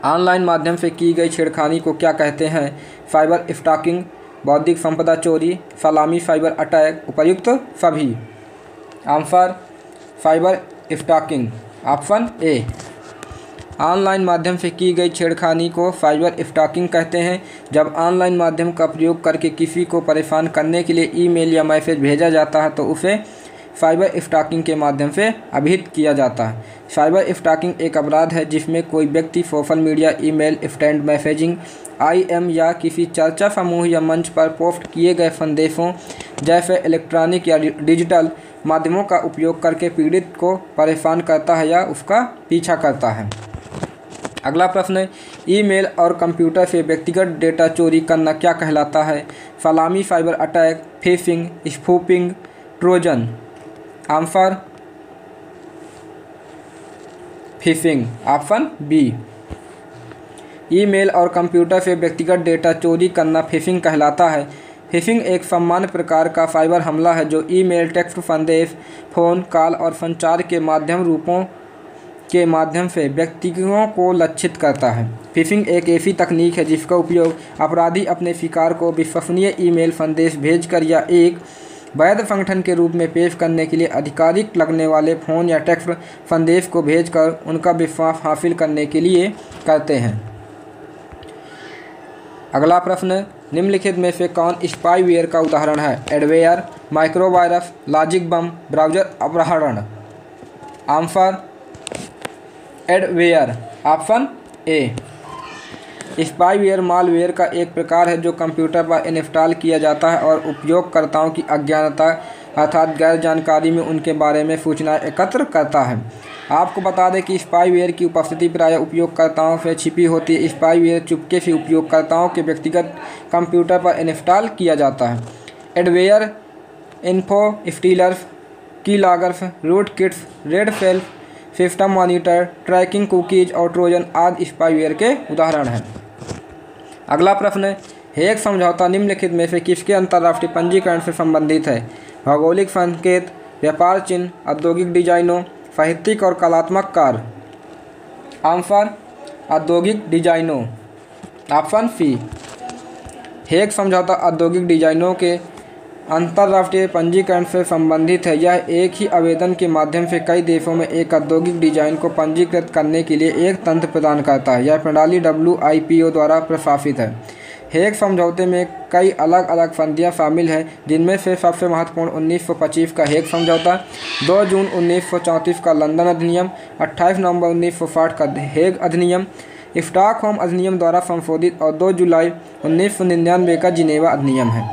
ऑनलाइन माध्यम से की गई छेड़खानी को क्या कहते हैं? साइबर स्टॉकिंग, बौद्धिक संपदा चोरी, सलामी साइबर अटैक, उपर्युक्त सभी। Answer cyber stalking, option A. Online माध्यम से की गई छेड़खानी को साइबर स्टॉकिंग कहते हैं। जब ऑनलाइन माध्यम का प्रयोग करके किसी को परेशान करने के लिए ईमेल या मैसेज भेजा जाता है तो उसे साइबर स्टॉकिंग के माध्यम से अभिहित किया जाता है। साइबर स्टॉकिंग एक अपराध है जिसमें कोई व्यक्ति social media, email, instant messaging, IM या किसी चर्चा समूह या मंच पर पोस्ट किए गए संदेशों जैसे इलेक्ट्रॉनिक या डिजिटल माध्यमों का उपयोग करके पीड़ित को परेशान करता है या उसका पीछा करता है। अगला प्रश्न, ईमेल और कंप्यूटर से व्यक्तिगत डेटा चोरी करना क्या कहलाता है? Salami cyber attack, phishing, spoofing, Trojan. Answer phishing, option B. Email और कंप्यूटर से व्यक्तिगत डेटा चोरी करना फिशिंग कहलाता है। फिशिंग एक सामान्य प्रकार का साइबर हमला है जो ईमेल, टेक्स्ट संदेश, फ़ोन कॉल और संचार के रूपों के माध्यम से व्यक्तियों को लक्षित करता है। फिशिंग एक ऐसी तकनीक है जिसका उपयोग अपराधी अपने शिकार को विश्वसनीय ईमेल संदेश भेजकर या एक वैध संगठन के रूप में पेश करने के लिए आधिकारिक लगने वाले फ़ोन या टेक्स्ट संदेश को भेजकर उनका विश्वास हासिल करने के लिए करते हैं। अगला प्रश्न, निम्नलिखित में से कौन स्पाईवेयर का उदाहरण है? एडवेयर, माइक्रोवायरस, लॉजिक बम, ब्राउज़र अपहरण। Answer adware, option A. Spyware malware का एक प्रकार है जो कंप्यूटर पर इंस्टॉल किया जाता है और उपयोगकर्ताओं की अज्ञानता अर्थात गैर जानकारी में उनके बारे में सूचनाएं एकत्र करता है। आपको बता दें कि स्पाईवेयर की उपस्थिति प्रायः उपयोगकर्ताओं से छिपी होती है। स्पाईवेयर चुपके से उपयोगकर्ताओं के व्यक्तिगत कंप्यूटर पर इंस्टॉल किया जाता है। Adware info stealers, keyloggers, rootkits, Redshell, system monitor, tracking cookies और ट्रोजन आदि स्पाईवेयर के उदाहरण हैं। अगला प्रश्न, हेग समझौता निम्नलिखित में से किसके अंतर्राष्ट्रीय पंजीकरण से संबंधित है? भौगोलिक संकेत, व्यापार चिन्ह, औद्योगिक डिजाइनों, साहित्यिक और कलात्मक कार्य। आंसर औद्योगिक डिजाइनों, ऑप्शन सी। हेग समझौता औद्योगिक डिजाइनों के अंतर्राष्ट्रीय पंजीकरण से संबंधित है। यह एक ही आवेदन के माध्यम से कई देशों में एक औद्योगिक डिजाइन को पंजीकृत करने के लिए एक तंत्र प्रदान करता है। यह प्रणाली WIPO द्वारा प्रशासित है। हेग समझौते में कई अलग अलग संधियां शामिल हैं, जिनमें से सबसे महत्वपूर्ण 1925 का हेग समझौता, 2 जून 1934 का लंदन अधिनियम, 28 नवंबर 1960 का हेग अधिनियम, स्टॉकहोम अधिनियम द्वारा संशोधित और 2 जुलाई 1999 का जिनेवा अधिनियम है।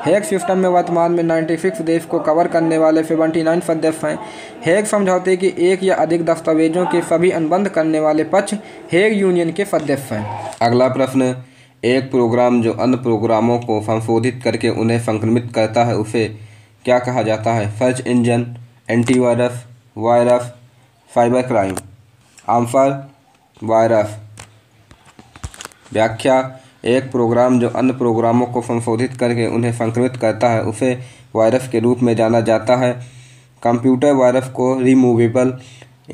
हेग सिस्टम में वर्तमान में 96 देश को कवर करने वाले 79 सदस्य हैं। हेग समझौते के एक या अधिक दस्तावेजों के सभी अनुबंध करने वाले पक्ष हेग यूनियन के सदस्य हैं। अगला प्रश्न, एक प्रोग्राम जो अन्य प्रोग्रामों को संशोधित करके उन्हें संक्रमित करता है उसे क्या कहा जाता है? Search engine, antivirus, virus, cyber crime. Answer virus. व्याख्या, एक प्रोग्राम जो अन्य प्रोग्रामों को संशोधित करके उन्हें संक्रमित करता है उसे वायरस के रूप में जाना जाता है। कंप्यूटर वायरस को रिमूवेबल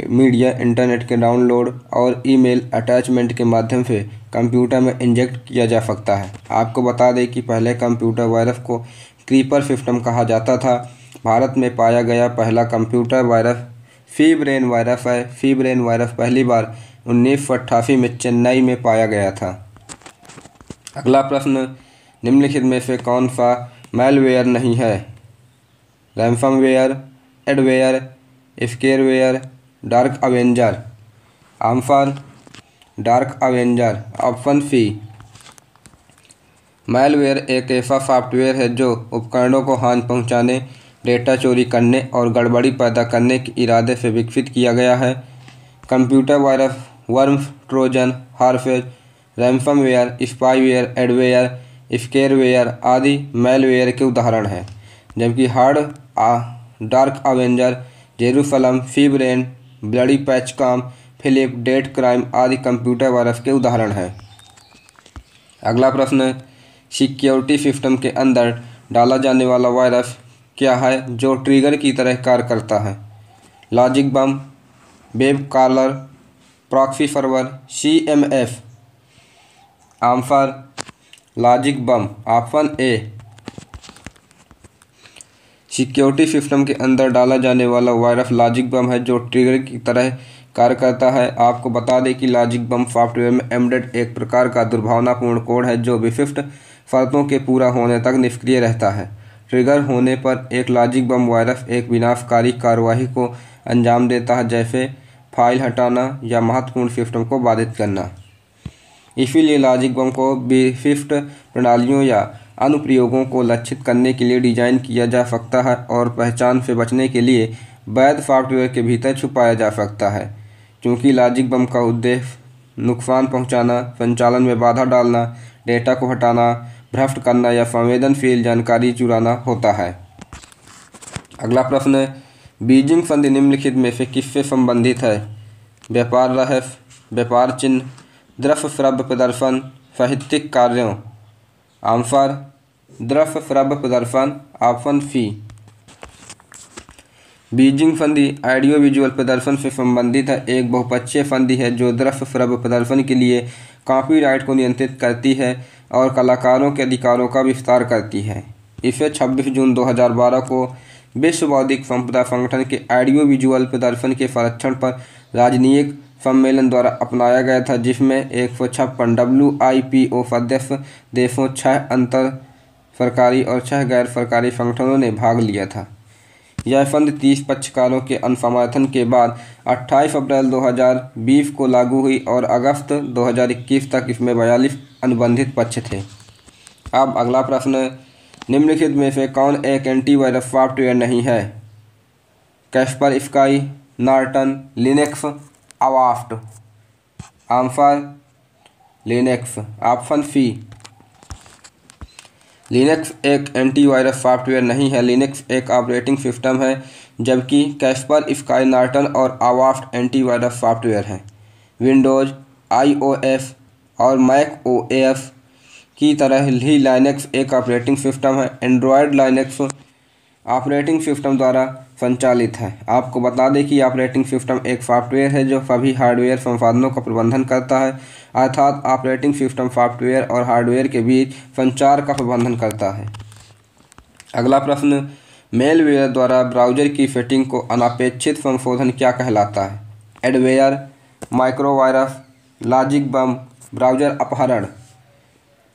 मीडिया, इंटरनेट के डाउनलोड और ईमेल अटैचमेंट के माध्यम से कंप्यूटर में इंजेक्ट किया जा सकता है। आपको बता दें कि पहले कंप्यूटर वायरस को क्रीपर सिस्टम कहा जाता था। भारत में पाया गया पहला कंप्यूटर वायरस फीब्रेन वायरस है। फीब्रेन वायरस पहली बार 1988 में चेन्नई में पाया गया था। अगला प्रश्न, निम्नलिखित में से कौन सा मैलवेयर नहीं है? Ransomware, adware, scareware, Dark Avenger. Answer Dark Avenger, option C. Malware एक ऐसा सॉफ्टवेयर है जो उपकरणों को हानि पहुंचाने, डेटा चोरी करने और गड़बड़ी पैदा करने के इरादे से विकसित किया गया है। Computer virus, worms, Trojan, horseware, ransomware, spyware, adware, scareware आदि मैलवेयर के उदाहरण हैं, जबकि डार्क अवेंजर, जेरूसलम, फीब्रेन, ब्लडी पैचकॉम, फिलिप, डेट क्राइम आदि कंप्यूटर वायरस के उदाहरण हैं। अगला प्रश्न, सिक्योरिटी सिस्टम के अंदर डाला जाने वाला वायरस क्या है जो ट्रिगर की तरह कार्य करता है? Logic bomb, web caller, proxy server, CMS। Answer logic bomb, option A. Security system के अंदर डाला जाने वाला वायरस लॉजिक बम है जो ट्रिगर की तरह कार्य करता है। आपको बता दें कि लॉजिक बम सॉफ्टवेयर में एम्बेडेड एक प्रकार का दुर्भावनापूर्ण कोड है जो विशिष्ट शर्तों के पूरा होने तक निष्क्रिय रहता है। ट्रिगर होने पर एक लॉजिक बम वायरस एक विनाशकारी कार्रवाई को अंजाम देता है, जैसे फाइल हटाना या महत्वपूर्ण सिस्टम को बाधित करना। इसीलिए लॉजिक बम को विशिष्ट प्रणालियों या अनुप्रयोगों को लक्षित करने के लिए डिजाइन किया जा सकता है और पहचान से बचने के लिए वैध सॉफ्टवेयर के भीतर छुपाया जा सकता है। क्योंकि लॉजिक बम का उद्देश्य नुकसान पहुंचाना, संचालन में बाधा डालना, डेटा को हटाना, भ्रष्ट करना या संवेदनशील जानकारी चुराना होता है। अगला प्रश्न, बीजिंग संधि निम्नलिखित में से किससे संबंधित है? व्यापार रहस्य, व्यापार चिन्ह, दृश्य श्रव्य प्रदर्शन, साहित्यिक कार्यों। आंसर दृश्य श्रव्य प्रदर्शन, ऑप्शन सी। बीजिंग संधि ऑडियो विजुअल प्रदर्शन से संबंधित है। एक बहुपक्षीय संधि है जो दृश्य श्रव्य प्रदर्शन के लिए कॉपीराइट को नियंत्रित करती है और कलाकारों के अधिकारों का विस्तार करती है। इसे 26 जून 2012 को विश्व बौद्धिक संपदा संगठन के ऑडियो विजुअल प्रदर्शन के संरक्षण पर राजनयिक सम्मेलन द्वारा अपनाया गया था, जिसमें 156 WIPO सदस्य देशों, 6 अंतर सरकारी और 6 गैर सरकारी संगठनों ने भाग लिया था। यह संधि 30 पक्षकारों के अनुसमर्थन के बाद 28 अप्रैल 2020 को लागू हुई और अगस्त 2021 तक इसमें 42 अनुबंधित पक्ष थे। अब अगला प्रश्न, निम्नलिखित में से कौन एक एंटीवायरस सॉफ्टवेयर नहीं है? Kaspersky, Norton, Linux, Avast. Answer Linux, option C. Linux एक एंटीवायरस सॉफ्टवेयर नहीं है। लिनक्स एक ऑपरेटिंग सिस्टम है, जबकि कैस्परस्काई, नॉर्टन और अवास्ट एंटीवायरस सॉफ्टवेयर हैं। विंडोज़, iOS और मैक OS की तरह ही लाइनक्स एक ऑपरेटिंग सिस्टम है। एंड्रॉयड लाइनक्स ऑपरेटिंग सिस्टम द्वारा संचालित है। आपको बता दें कि ऑपरेटिंग सिस्टम एक सॉफ्टवेयर है जो सभी हार्डवेयर संसाधनों का प्रबंधन करता है, अर्थात ऑपरेटिंग सिस्टम सॉफ्टवेयर और हार्डवेयर के बीच संचार का प्रबंधन करता है। अगला प्रश्न, मेलवेयर द्वारा ब्राउज़र की सेटिंग को अनपेक्षित संशोधन क्या कहलाता है? एडवेयर, माइक्रोवायरस, लॉजिक बम, ब्राउज़र अपहरण।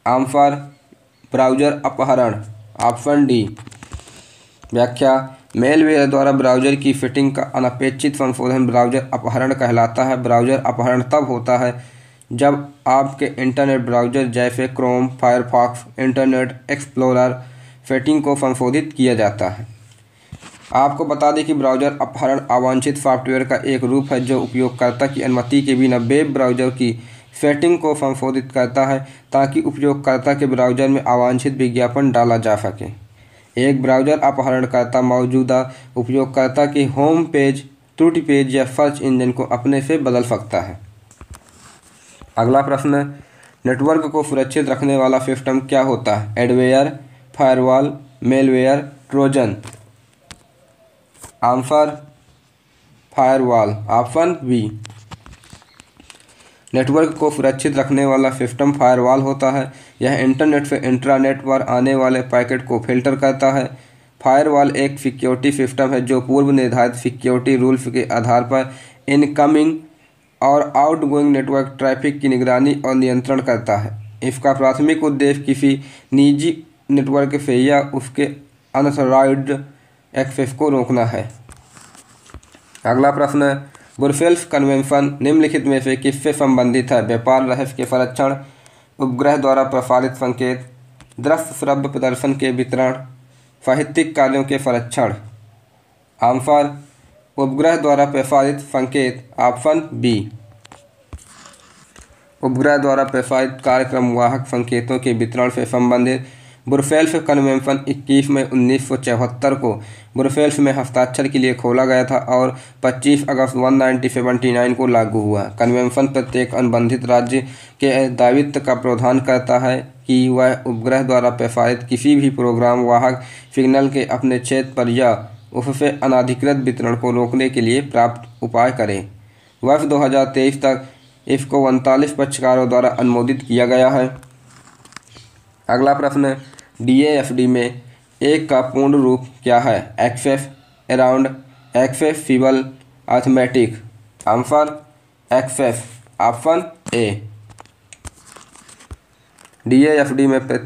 आंसर ब्राउज़र अपहरण, ऑप्शन डी। व्याख्या, मेलवेयर द्वारा ब्राउज़र की सेटिंग का अनपेक्षित संशोधन ब्राउज़र अपहरण कहलाता है। ब्राउज़र अपहरण तब होता है जब आपके इंटरनेट ब्राउज़र जैसे Chrome, Firefox, internet explorer setting को संशोधित किया जाता है। आपको बता दें कि ब्राउज़र अपहरण अवांछित सॉफ्टवेयर का एक रूप है जो उपयोगकर्ता की अनुमति के बिना वेब ब्राउज़र की सेटिंग को संशोधित करता है ताकि उपयोगकर्ता के ब्राउज़र में अवांछित विज्ञापन डाला जा सके। एक ब्राउज़र अपहरणकर्ता मौजूदा उपयोगकर्ता के होम पेज, त्रुटि पेज या सर्च इंजन को अपने से बदल सकता है। अगला प्रश्न, नेटवर्क को सुरक्षित रखने वाला सिस्टम क्या होता है? Adware, firewall, malware, Trojan. Answer firewall. Option B. Network को सुरक्षित रखने वाला सिस्टम फायरवॉल होता है। यह इंटरनेट से इंट्रानेट पर आने वाले पैकेट को फिल्टर करता है। फायरवॉल एक सिक्योरिटी सिस्टम है जो पूर्व निर्धारित सिक्योरिटी रूल्स के आधार पर इनकमिंग और आउटगोइंग नेटवर्क ट्रैफिक की निगरानी और नियंत्रण करता है। इसका प्राथमिक उद्देश्य किसी निजी नेटवर्क से या उसके अनऑथराइज्ड एक्सेस को रोकना है। अगला प्रश्न है, ब्रुसेल्स कन्वेंशन निम्नलिखित में से किससे संबंधित है? व्यापार रहस्य के संरक्षण, उपग्रह द्वारा प्रसारित संकेत, दृश्य श्रव्य प्रदर्शन के वितरण, साहित्यिक कार्यों के संरक्षण। आंसर उपग्रह द्वारा प्रसारित संकेत। Option B. उपग्रह द्वारा प्रसारित कार्यक्रम वाहक संकेतों के वितरण से संबंधित ब्रुसेल्स कन्वेंशन 21 मई 1974 को ब्रुसेल्स में हस्ताक्षर के लिए खोला गया था और 25 अगस्त 1979 को लागू हुआ। कन्वेंशन प्रत्येक अनुबंधित राज्य के दायित्व का प्रावधान करता है कि वह उपग्रह द्वारा प्रसारित किसी भी प्रोग्राम वाहक सिग्नल के अपने क्षेत्र पर या उससे अनाधिकृत वितरण को रोकने के लिए प्राप्त उपाय करे। वर्ष 2023 तक इसको 39 पक्षकारों द्वारा अनुमोदित किया गया है। अगला प्रश्न, DAFD में एक का पूर्ण रूप क्या है? Access around, accessible, arithmetic. Answer access. Option A. DAFD में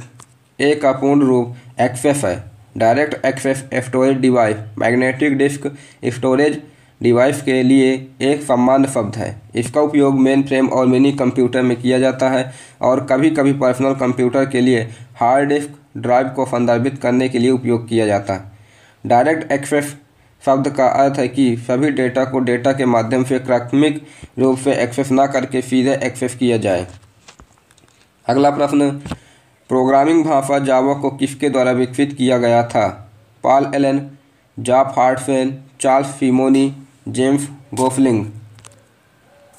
ए का पूर्ण रूप एक्सेस है। Direct access storage device magnetic disk storage device के लिए एक सामान्य शब्द है। इसका उपयोग मेन फ्रेम और मिनी कंप्यूटर में किया जाता है और कभी कभी पर्सनल कंप्यूटर के लिए हार्ड डिस्क ड्राइव को संदर्भित करने के लिए उपयोग किया जाता है। डायरेक्ट एक्सेस शब्द का अर्थ है कि सभी डेटा को डेटा के माध्यम से क्रमिक रूप से एक्सेस न करके सीधे एक्सेस किया जाए। अगला प्रश्न, प्रोग्रामिंग भाषा जावा को किसके द्वारा विकसित किया गया था? पॉल एलन, जॉब हार्टफेन, Charles Simonyi, James Gosling.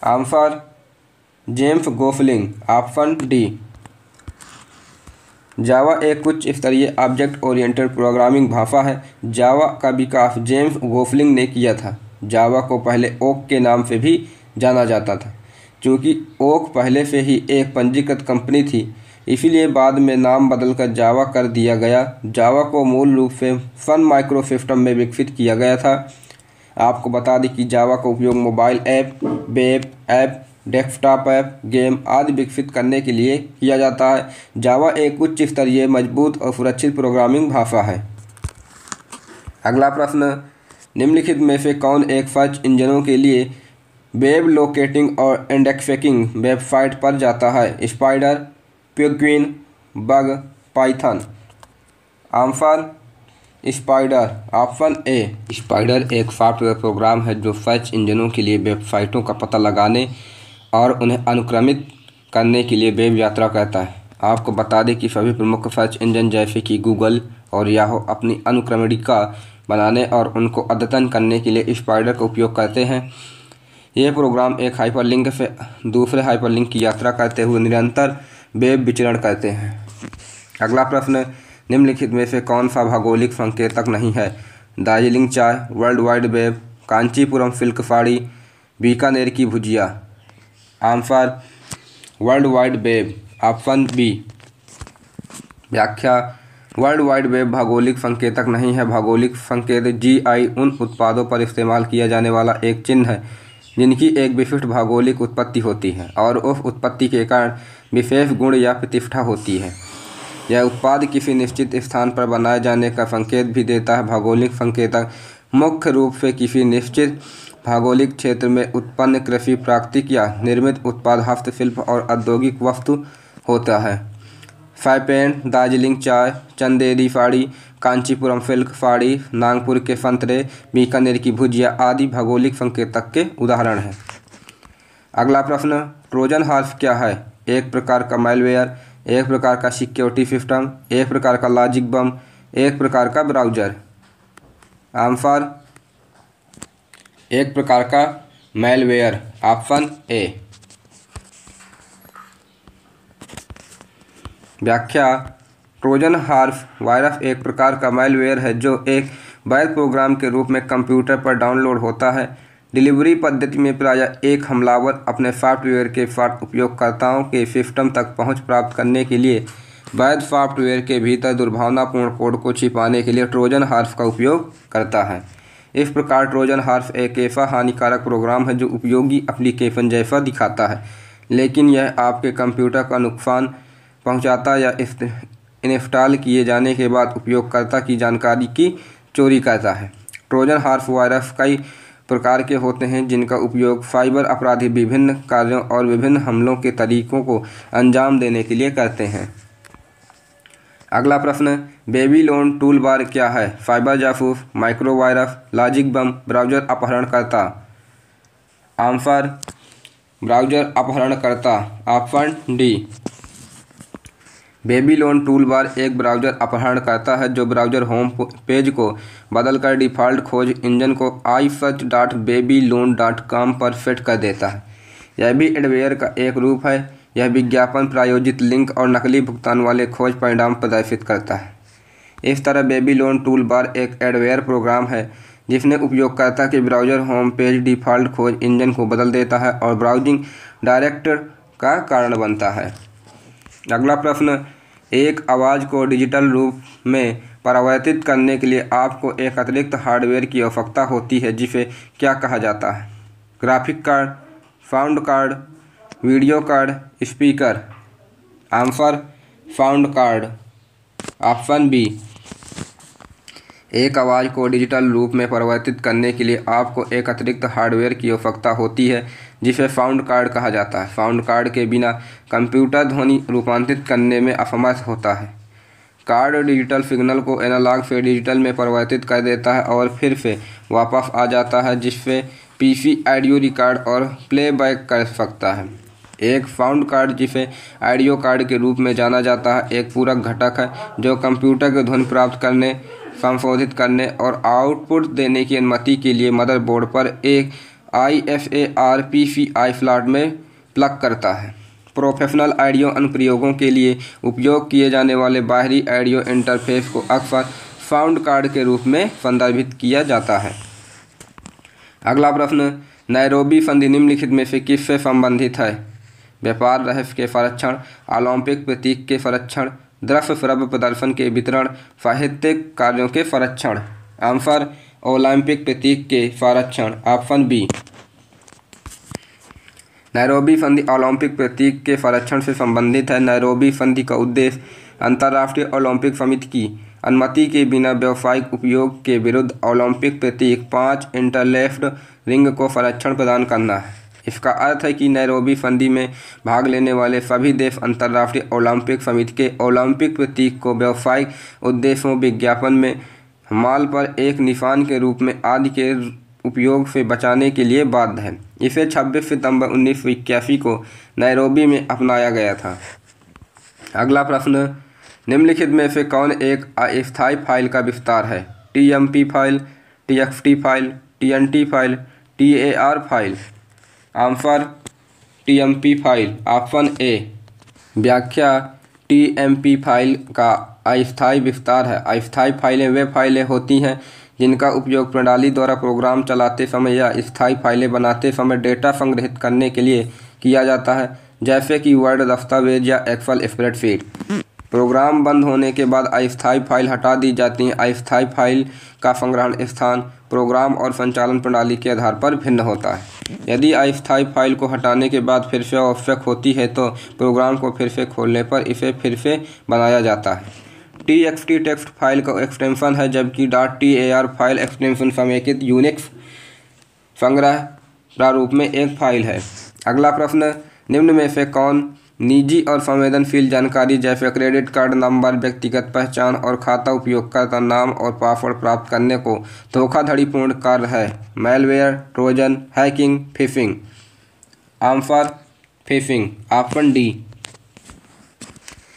Answer James Gosling. Option D. Java एक उच्च स्तरीय ऑब्जेक्ट ओरिएंटेड प्रोग्रामिंग भाषा है। जावा का विकास जेम्स गोफलिंग ने किया था। जावा को पहले ओक के नाम से भी जाना जाता था। क्योंकि ओक पहले से ही एक पंजीकृत कंपनी थी, इसीलिए बाद में नाम बदलकर जावा कर दिया गया। जावा को मूल रूप से सन माइक्रो सिस्टम में विकसित किया गया था। आपको बता दें कि जावा का उपयोग mobile app, web app, desktop app, game आदि विकसित करने के लिए किया जाता है। जावा एक उच्च स्तरीय, मजबूत और सुरक्षित प्रोग्रामिंग भाषा है। अगला प्रश्न, निम्नलिखित में से कौन एक सर्च इंजनों के लिए वेब लोकेटिंग और इंडेक्सिंग वेबसाइट पर जाता है? Spider, penguin, bug, Python. Answer spider. Option A. Spider एक सॉफ्टवेयर प्रोग्राम है जो सर्च इंजनों के लिए वेबसाइटों का पता लगाने और उन्हें अनुक्रमित करने के लिए वेब यात्रा करता है। आपको बता दें कि सभी प्रमुख सर्च इंजन जैसे कि गूगल और याहू अपनी अनुक्रमणिका बनाने और उनको अद्यतन करने के लिए स्पाइडर का उपयोग करते हैं। ये प्रोग्राम एक हाइपरलिंक से दूसरे हाइपरलिंक की यात्रा करते हुए निरंतर वेब विचरण करते हैं। अगला प्रश्न, निम्नलिखित में से कौन सा भौगोलिक संकेतक नहीं है? दार्जिलिंग चाय, World Wide Web, Kanchipuram silk sari, Bikaner की bhujia. Answer World Wide Web. Option B. व्याख्या, वर्ल्ड वाइड वेब भौगोलिक संकेतक नहीं है। भौगोलिक संकेत GI उन उत्पादों पर इस्तेमाल किया जाने वाला एक चिन्ह है जिनकी एक विशिष्ट भौगोलिक उत्पत्ति होती है और उस उत्पत्ति के कारण विशेष गुण या प्रतिष्ठा होती है। यह उत्पाद किसी निश्चित स्थान पर बनाए जाने का संकेत भी देता है। भौगोलिक संकेतक मुख्य रूप से किसी निश्चित भौगोलिक क्षेत्र में उत्पन्न कृषि, प्राकृतिक या निर्मित उत्पाद, हस्तशिल्प और औद्योगिक वस्तु होता है। साइपेन, दार्जिलिंग चाय, चंदेरी साड़ी, कांचीपुरम सिल्क साड़ी, नागपुर के संतरे, बीकानेर की भुजिया आदि भौगोलिक संकेतक के उदाहरण हैं। अगला प्रश्न, ट्रोजन हॉर्स क्या है? एक प्रकार का मैलवेयर, एक प्रकार का सिक्योरिटी सिस्टम, एक प्रकार का लॉजिक बम, एक प्रकार का ब्राउज़र। आंसर एक प्रकार का मैलवेयर। Option A. व्याख्या, ट्रोजन हॉर्स वायरस एक प्रकार का मैलवेयर है जो एक वैध प्रोग्राम के रूप में कंप्यूटर पर डाउनलोड होता है। डिलीवरी पद्धति में प्रायः एक हमलावर अपने सॉफ्टवेयर के साथ उपयोगकर्ताओं के सिस्टम तक पहुंच प्राप्त करने के लिए वैध सॉफ्टवेयर के भीतर दुर्भावनापूर्ण कोड को छिपाने के लिए ट्रोजन हॉर्स का उपयोग करता है। इस प्रकार ट्रोजन हॉर्स एक ऐसा हानिकारक प्रोग्राम है जो उपयोगी एप्लीकेशन जैसा दिखाता है, लेकिन यह आपके कंप्यूटर का नुकसान पहुंचाता या इंस्टॉल किए जाने के बाद उपयोगकर्ता की जानकारी की चोरी करता है। ट्रोजन हॉर्स वायरस कई प्रकार के होते हैं जिनका उपयोग साइबर अपराधी विभिन्न कार्यों और विभिन्न हमलों के तरीकों को अंजाम देने के लिए करते हैं। अगला प्रश्न, बेबीलोन टूलबार क्या है? साइबर जासूस, माइक्रोवायरस, लॉजिक बम, ब्राउज़र अपहरणकर्ता। आंसर ब्राउज़र अपहरणकर्ता, ऑप्शन डी। बेबीलोन टूलबार एक ब्राउज़र अपहरणकर्ता है जो ब्राउज़र होम पेज को बदलकर डिफ़ॉल्ट खोज इंजन को isearch.babylon.com पर सेट कर देता है। यह भी एडवेयर का एक रूप है। यह विज्ञापन, प्रायोजित लिंक और नकली भुगतान वाले खोज परिणाम प्रदर्शित करता है। इस तरह बेबीलोन टूलबार एक एडवेयर प्रोग्राम है जिसने उपयोगकर्ता के ब्राउज़र होम पेज डिफ़ॉल्ट खोज इंजन को बदल देता है और ब्राउजिंग डायरेक्टर का कारण बनता है। अगला प्रश्न, एक आवाज़ को डिजिटल रूप में परिवर्तित करने के लिए आपको एक अतिरिक्त हार्डवेयर की आवश्यकता होती है जिसे क्या कहा जाता है? Graphic card, sound card, video card, speaker. Answer sound card, option B. एक आवाज़ को डिजिटल रूप में परिवर्तित करने के लिए आपको एक अतिरिक्त हार्डवेयर की आवश्यकता होती है जिसे साउंड कार्ड कहा जाता है। साउंड कार्ड के बिना कंप्यूटर ध्वनि रूपांतरित करने में असमर्थ होता है। कार्ड डिजिटल सिग्नल को एनालॉग से डिजिटल में परिवर्तित कर देता है और फिर से वापस आ जाता है, जिससे पीसी ऑडियो रिकॉर्ड और प्लेबैक कर सकता है। एक साउंड कार्ड, जिसे ऑडियो कार्ड के रूप में जाना जाता है, एक पूरक घटक है जो कंप्यूटर के ध्वनि प्राप्त करने, संशोधित करने और आउटपुट देने की अनुमति के लिए मदरबोर्ड पर एक ISAR PCI स्लॉट में प्लग करता है। प्रोफेशनल ऑडियो अनुप्रयोगों के लिए उपयोग किए जाने वाले बाहरी ऑडियो इंटरफेस को अक्सर साउंड कार्ड के रूप में संदर्भित किया जाता है। अगला प्रश्न, नैरोबी संधि निम्नलिखित में से किससे संबंधित है? व्यापार रहस्य के संरक्षण, ओलंपिक प्रतीक के संरक्षण, दृश्य श्रव्य प्रदर्शन के वितरण, साहित्यिक कार्यों के संरक्षण। आंसर ओलंपिक प्रतीक के संरक्षण, ऑप्शन बी। नैरोबी संधि ओलंपिक प्रतीक के संरक्षण से संबंधित है। नैरोबी संधि का उद्देश्य अंतर्राष्ट्रीय ओलंपिक समिति की अनुमति के बिना व्यावसायिक उपयोग के विरुद्ध ओलंपिक प्रतीक 5 इंटरलेफ्ट रिंग को संरक्षण प्रदान करना है। इसका अर्थ है कि नैरोबी संधि में भाग लेने वाले सभी देश अंतर्राष्ट्रीय ओलंपिक समिति के ओलंपिक प्रतीक को व्यावसायिक उद्देश्यों, विज्ञापन में माल पर एक निशान के रूप में आदि के उपयोग से बचाने के लिए बाध्य है। इसे 26 सितंबर 1981 को नैरोबी में अपनाया गया था। अगला प्रश्न, निम्नलिखित में से कौन एक अस्थायी फाइल का विस्तार है? TMP file, TXT file, TNT file, TAR file. Answer TMP file, option A. व्याख्या, TMP फाइल का अस्थायी विस्तार है। अस्थायी फाइलें वे फाइलें होती हैं जिनका उपयोग प्रणाली द्वारा प्रोग्राम चलाते समय या स्थायी फाइलें बनाते समय डेटा संग्रहित करने के लिए किया जाता है, जैसे कि वर्ड दस्तावेज या एक्सेल स्प्रेडशीट। प्रोग्राम बंद होने के बाद अस्थायी फाइल हटा दी जाती हैं। अस्थायी फाइल का संग्रहण स्थान, प्रोग्राम और संचालन प्रणाली के आधार पर भिन्न होता है। यदि अस्थायी फाइल को हटाने के बाद फिर से आवश्यक होती है तो प्रोग्राम को फिर से खोलने पर इसे फिर से बनाया जाता है। TXT टेक्स्ट फाइल का एक्सटेंशन है, जबकि .tar फाइल एक्सटेंशन समेकित यूनिक्स संग्रह प्रारूप में एक फाइल है। अगला प्रश्न, निम्न में से कौन निजी और संवेदनशील जानकारी जैसे क्रेडिट कार्ड नंबर, व्यक्तिगत पहचान और खाता उपयोगकर्ता नाम और पासवर्ड प्राप्त करने को धोखाधड़ीपूर्ण कार्य है? Malware, Trojan, hacking, fishing. Answer phishing, option D.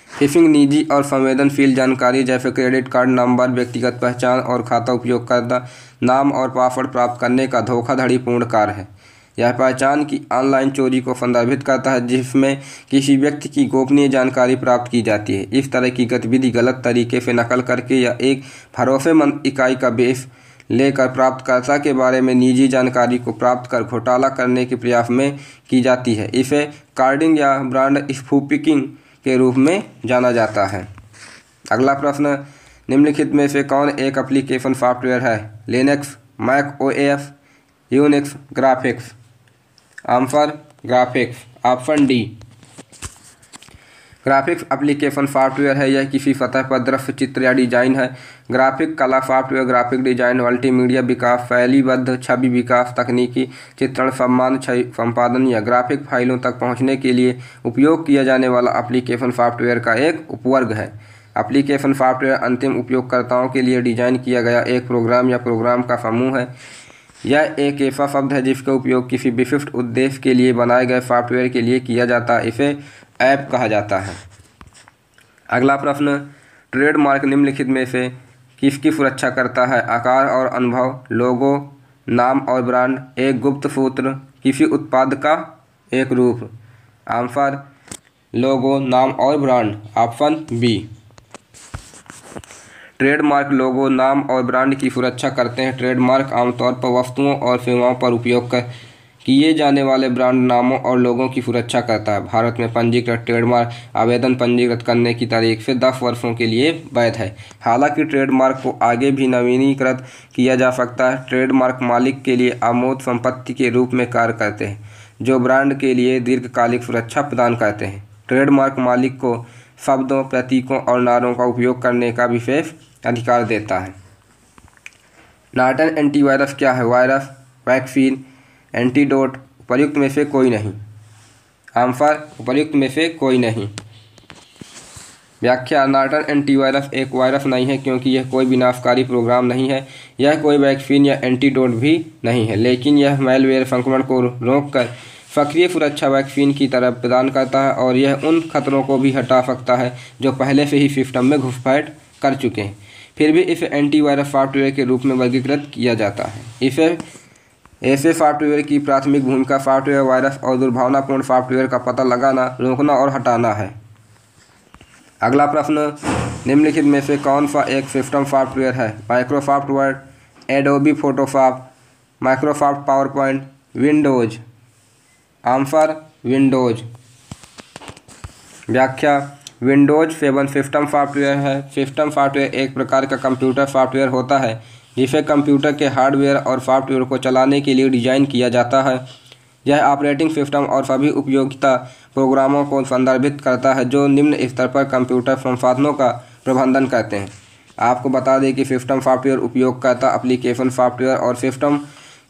Fishing निजी और संवेदनशील जानकारी जैसे क्रेडिट कार्ड नंबर, व्यक्तिगत पहचान और खाता उपयोगकर्ता नाम और पासवर्ड प्राप्त करने का धोखाधड़ीपूर्ण कार्य है। यह पहचान की ऑनलाइन चोरी को संदर्भित करता है जिसमें किसी व्यक्ति की गोपनीय जानकारी प्राप्त की जाती है। इस तरह की गतिविधि गलत तरीके से नकल करके या एक भरोसेमंद इकाई का बेस लेकर प्राप्तकर्ता के बारे में निजी जानकारी को प्राप्त कर घोटाला करने के प्रयास में की जाती है। इसे कार्डिंग या ब्रांड स्पूफिंग के रूप में जाना जाता है। अगला प्रश्न, निम्नलिखित में से कौन एक एप्लीकेशन सॉफ्टवेयर है? Linux, Mac OS, Unix, graphics. Answer graphics, option D. Graphics application software है। यह किसी सतह पर दृश्य चित्र या डिजाइन है। ग्राफिक कला सॉफ्टवेयर ग्राफिक डिजाइन, मल्टीमीडिया विकास, शैलीबद्ध छवि विकास, तकनीकी चित्रण, संपादन या ग्राफिक फाइलों तक पहुंचने के लिए उपयोग किया जाने वाला एप्लीकेशन सॉफ्टवेयर का एक उपवर्ग है। एप्लीकेशन सॉफ्टवेयर अंतिम उपयोगकर्ताओं के लिए डिजाइन किया गया एक प्रोग्राम या प्रोग्राम का समूह है। यह एक ऐसा शब्द है जिसका उपयोग किसी विशिष्ट उद्देश्य के लिए बनाए गए सॉफ्टवेयर के लिए किया जाता है। इसे ऐप कहा जाता है। अगला प्रश्न, ट्रेडमार्क निम्नलिखित में से किसकी सुरक्षा करता है? आकार और अनुभव, लोगो, नाम और ब्रांड, एक गुप्त सूत्र, किसी उत्पाद का एक रूप। आंसर लोगो, नाम और ब्रांड, ऑप्शन बी। ट्रेडमार्क लोगो, नाम और ब्रांड की सुरक्षा करते हैं। ट्रेडमार्क आमतौर पर वस्तुओं और सेवाओं पर उपयोग किए जाने वाले ब्रांड नामों और लोगों की सुरक्षा करता है। भारत में पंजीकृत ट्रेडमार्क आवेदन पंजीकृत करने की तारीख से 10 वर्षों के लिए वैध है। हालांकि ट्रेडमार्क को आगे भी नवीनीकृत किया जा सकता है। ट्रेडमार्क मालिक के लिए अमूर्त संपत्ति के रूप में कार्य करते हैं, जो ब्रांड के लिए दीर्घकालिक सुरक्षा प्रदान करते हैं। ट्रेडमार्क मालिक को शब्दों, प्रतीकों और नारों का उपयोग करने का विशेष अधिकार देता है। नॉर्टन एंटीवायरस क्या है? Virus, vaccine, antidote. उपर्युक्त में से कोई नहीं। आंसर उपर्युक्त में से कोई नहीं। व्याख्या, नॉर्टन एंटीवायरस एक वायरस नहीं है क्योंकि यह कोई विनाशकारी प्रोग्राम नहीं है। यह कोई वैक्सीन या एंटीडोट भी नहीं है, लेकिन यह मैलवेयर संक्रमण को रोककर सक्रिय सुरक्षा वैक्सीन की तरह प्रदान करता है और यह उन खतरों को भी हटा सकता है जो पहले से ही सिस्टम में घुसपैठ कर चुके हैं। फिर भी इसे एंटीवायरस सॉफ्टवेयर के रूप में वर्गीकृत किया जाता है। इसे ऐसे सॉफ्टवेयर की प्राथमिक भूमिका सॉफ्टवेयर वायरस और दुर्भावनापूर्ण सॉफ्टवेयर का पता लगाना, रोकना और हटाना है। अगला प्रश्न, निम्नलिखित में से कौन सा एक सिस्टम सॉफ्टवेयर है? Microsoft word, Adobe Photoshop, Microsoft power point, Windows. Answer Windows. व्याख्या, विंडोज 7 सिस्टम सॉफ्टवेयर है। सिस्टम सॉफ्टवेयर एक प्रकार का कंप्यूटर सॉफ्टवेयर होता है जिसे कंप्यूटर के हार्डवेयर और सॉफ्टवेयर को चलाने के लिए डिज़ाइन किया जाता है। यह ऑपरेटिंग सिस्टम और सभी उपयोगिता प्रोग्रामों को संदर्भित करता है जो निम्न स्तर पर कंप्यूटर संसाधनों का प्रबंधन करते हैं। आपको बता दें कि सिस्टम सॉफ्टवेयर उपयोगकर्ता एप्लीकेशन सॉफ्टवेयर और सिस्टम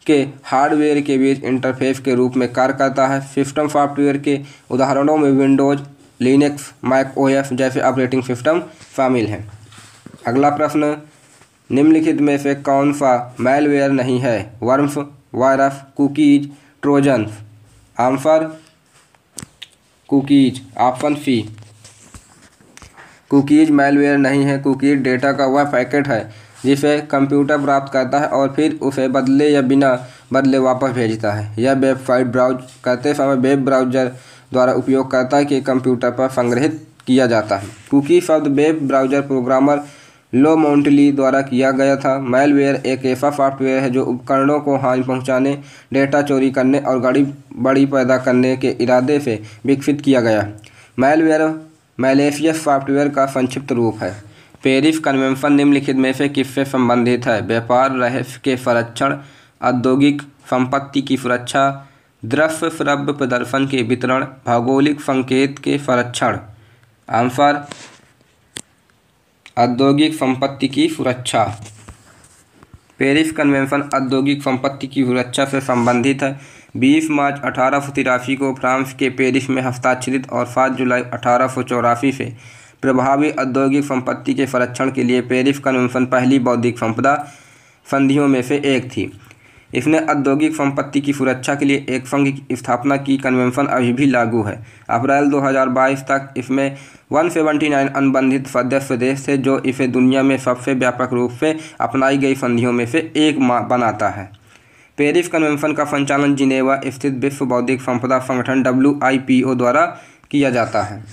के हार्डवेयर के बीच इंटरफेस के रूप में कार्य करता है। सिस्टम सॉफ्टवेयर के उदाहरणों में विंडोज, लिनक्स, मैक ओएस जैसे ऑपरेटिंग सिस्टम शामिल हैं। अगला प्रश्न, निम्नलिखित में से कौन सा मैलवेयर नहीं है? Worms, virus, cookies, trojans. Answer cookies, option C. Cookies malware नहीं है। कुकीज डेटा का वह पैकेट है जिसे कंप्यूटर प्राप्त करता है और फिर उसे बदले या बिना बदले वापस भेजता है। यह वेबसाइट ब्राउज करते समय वेब ब्राउज़र द्वारा उपयोगकर्ता के कंप्यूटर पर संग्रहित किया जाता है। कुकी शब्द वेब ब्राउज़र प्रोग्रामर लो मोंटली द्वारा किया गया था। मैलवेयर एक ऐसा सॉफ्टवेयर है जो उपकरणों को हानि पहुंचाने, डेटा चोरी करने और गड़बड़ी पैदा करने के इरादे से विकसित किया गया है। मैलवेयर मैलेशियस सॉफ्टवेयर का संक्षिप्त रूप है। पेरिस कन्वेंशन निम्नलिखित में से किससे संबंधित है? व्यापार रहस्य के संरक्षण, औद्योगिक संपत्ति की सुरक्षा, दृश्य श्रव्य प्रदर्शन के वितरण, भौगोलिक संकेत के संरक्षण। आंसर औद्योगिक संपत्ति की सुरक्षा। पेरिस कन्वेंशन औद्योगिक संपत्ति की सुरक्षा से संबंधित है। 20 मार्च 1883 को फ्रांस के पेरिस में हस्ताक्षरित और 7 जुलाई 1884 से प्रभावी औद्योगिक संपत्ति के संरक्षण के लिए पेरिस कन्वेंशन पहली बौद्धिक संपदा संधियों में से एक थी। इसने औद्योगिक संपत्ति की सुरक्षा के लिए एक संघ की स्थापना की। कन्वेंशन अभी भी लागू है। अप्रैल 2022 तक इसमें 179 अनुबंधित सदस्य देश थे, जो इसे दुनिया में सबसे व्यापक रूप से अपनाई गई संधियों में से एक बनाता है। पेरिस कन्वेंशन का संचालन जिनेवा स्थित विश्व बौद्धिक संपदा संगठन WIPO द्वारा किया जाता है।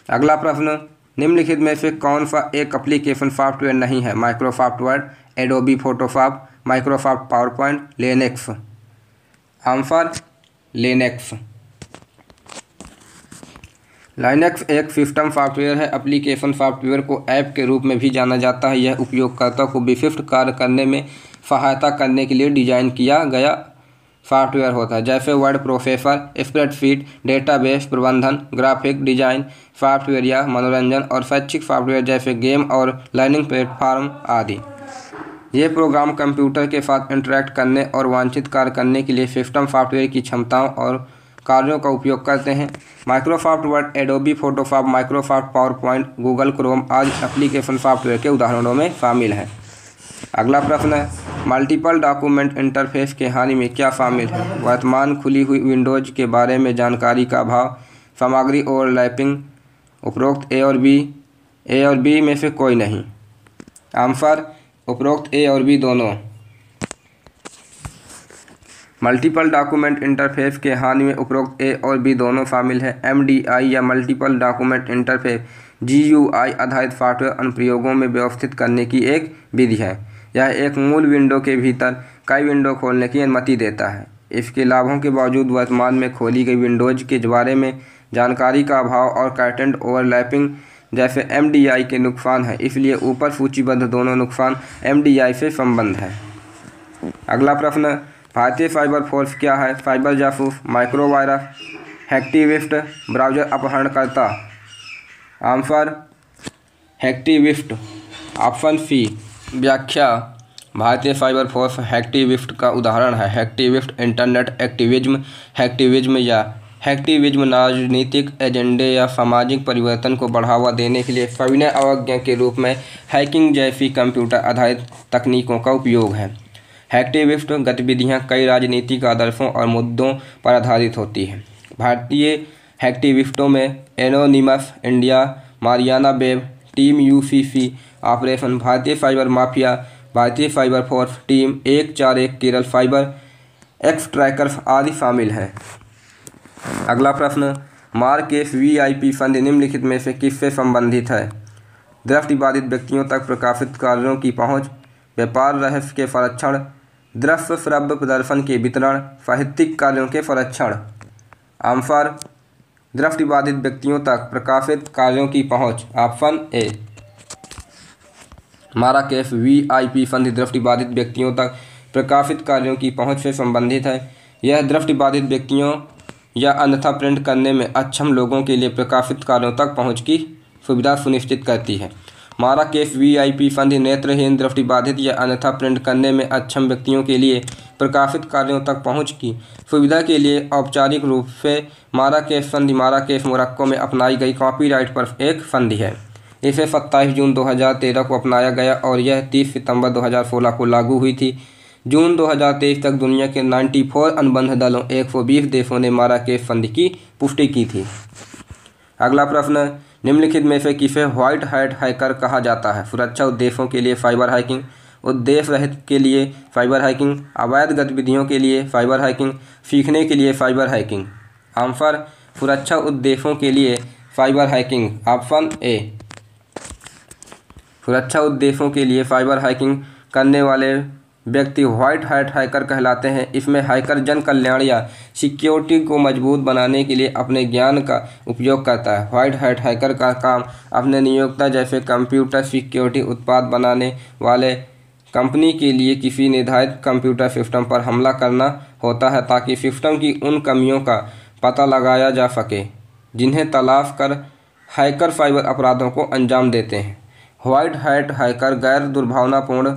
अगला प्रश्न, निम्नलिखित में से कौन सा एक एप्लीकेशन सॉफ्टवेयर नहीं है? Microsoft word, Adobe Photoshop, Microsoft PowerPoint, Linux. Answer Linux. Linux एक सिस्टम सॉफ्टवेयर है। एप्लीकेशन सॉफ्टवेयर को ऐप के रूप में भी जाना जाता है। यह उपयोगकर्ता को विशिष्ट कार्य करने में सहायता करने के लिए डिजाइन किया गया सॉफ्टवेयर होता है, जैसे वर्ड प्रोसेसर, स्प्रेडशीट, डेटाबेस प्रबंधन, ग्राफिक डिजाइन सॉफ्टवेयर या मनोरंजन और शैक्षिक सॉफ्टवेयर जैसे गेम और लर्निंग प्लेटफॉर्म आदि। ये प्रोग्राम कंप्यूटर के साथ इंटरैक्ट करने और वांछित कार्य करने के लिए सिस्टम सॉफ्टवेयर की क्षमताओं और कार्यों का उपयोग करते हैं। Microsoft word, Adobe Photoshop, Microsoft PowerPoint, Google Chrome आदि एप्लीकेशन सॉफ्टवेयर के उदाहरणों में शामिल हैं। अगला प्रश्न है, मल्टीपल डॉक्यूमेंट इंटरफेस के हानि में क्या शामिल है? वर्तमान खुली हुई विंडोज के बारे में जानकारी का अभाव, सामग्री ओवरलैपिंग, उपरोक्त ए और बी में से कोई नहीं। आंसर उपरोक्त ए और बी दोनों। मल्टीपल डॉक्यूमेंट इंटरफेस के हानि में उपरोक्त ए और बी दोनों शामिल है। MDI या मल्टीपल डॉक्यूमेंट इंटरफेस GUI आधारित सॉफ्टवेयर अनुप्रयोगों में व्यवस्थित करने की एक विधि है। यह एक मूल विंडो के भीतर कई विंडो खोलने की अनुमति देता है। इसके लाभों के बावजूद वर्तमान में खोली गई विंडोज के बारे में जानकारी का अभाव और कंटेंट ओवरलैपिंग जैसे MDI के नुकसान है। इसलिए ऊपर सूचीबद्ध दोनों नुकसान MDI से संबंध है। अगला प्रश्न, भारतीय साइबर फोर्स क्या है? साइबर जासूस, माइक्रोवायरस, हैकटिविस्ट, ब्राउजर अपहरणकर्ता। Answer hacktivist. Option C. व्याख्या, भारतीय साइबर फोर्स हैकटिविस्ट का उदाहरण है। हैकटिविस्ट इंटरनेट हैकटिविज्म राजनीतिक एजेंडे या सामाजिक परिवर्तन को बढ़ावा देने के लिए सविनय अवज्ञा के रूप में हैकिंग जैसी कंप्यूटर आधारित तकनीकों का उपयोग है। हैकटिविस्ट गतिविधियां कई राजनीतिक आदर्शों और मुद्दों पर आधारित होती हैं। भारतीय हैकटिविस्टों में Anonymous India, Mariana Web, team UCC, operation भारतीय साइबर माफिया, भारतीय cyber force, team 141 Kerala cyber Xtractors आदि शामिल हैं। अगला प्रश्न, मार्केस VIP फंड निम्नलिखित में से किससे संबंधित है? दृष्टिबाधित व्यक्तियों तक प्रकाशित कार्यों की पहुंच, व्यापार रहस्य के संरक्षण, दृश्य श्रव्य प्रदर्शन के वितरण, साहित्यिक कार्यों के संरक्षण। आंसर दृष्टिबाधित व्यक्तियों तक प्रकाशित कार्यों की पहुंच। Option A. Marquez VIP fund दृष्टिबाधित व्यक्तियों तक प्रकाशित कार्यों की पहुंच से संबंधित है। यह दृष्टिबाधित व्यक्तियों या अन्यथा प्रिंट करने में अक्षम लोगों के लिए प्रकाशित कार्यों तक पहुंच की सुविधा सुनिश्चित करती है। मार्केस VIP फंड नेत्रहीन, दृष्टिबाधित या अन्यथा प्रिंट करने में अक्षम व्यक्तियों के लिए प्रकाशित कार्यों तक पहुंच की सुविधा के लिए औपचारिक रूप से मार्केस फंड मार्केस मोरक्को में अपनाई गई कॉपीराइट पर एक फंड है। इसे 27 जून 2013 को अपनाया गया और यह 30 सितंबर 2016 को लागू हुई थी। जून 2023 तक दुनिया के 94 अनुबंध दलों 120 देशों ने मार्केस फंड की पुष्टि की थी। अगला प्रश्न, निम्नलिखित में से किसे व्हाइट हैट हैकर कहा जाता है? सुरक्षा उद्देश्यों के लिए साइबर हैकिंग, उद्देश्य रहित के लिए साइबर हैकिंग, अवैध गतिविधियों के लिए साइबर हैकिंग, सीखने के लिए साइबर हैकिंग। आंसर सुरक्षा उद्देश्यों के लिए साइबर हैकिंग। Option A. सुरक्षा उद्देश्यों के लिए साइबर हैकिंग करने वाले व्यक्ति व्हाइट हैट हैकर कहलाते हैं। इसमें हैकर जन कल्याण या सिक्योरिटी को मजबूत बनाने के लिए अपने ज्ञान का उपयोग करता है। व्हाइट हैट हैकर का काम अपने नियोक्ता जैसे कंप्यूटर सिक्योरिटी उत्पाद बनाने वाले कंपनी के लिए किसी निर्धारित कंप्यूटर सिस्टम पर हमला करना होता है, ताकि सिस्टम की उन कमियों का पता लगाया जा सके जिन्हें तलाश कर हैकर साइबर अपराधों को अंजाम देते हैं। व्हाइट हैट हैकर गैर दुर्भावनापूर्ण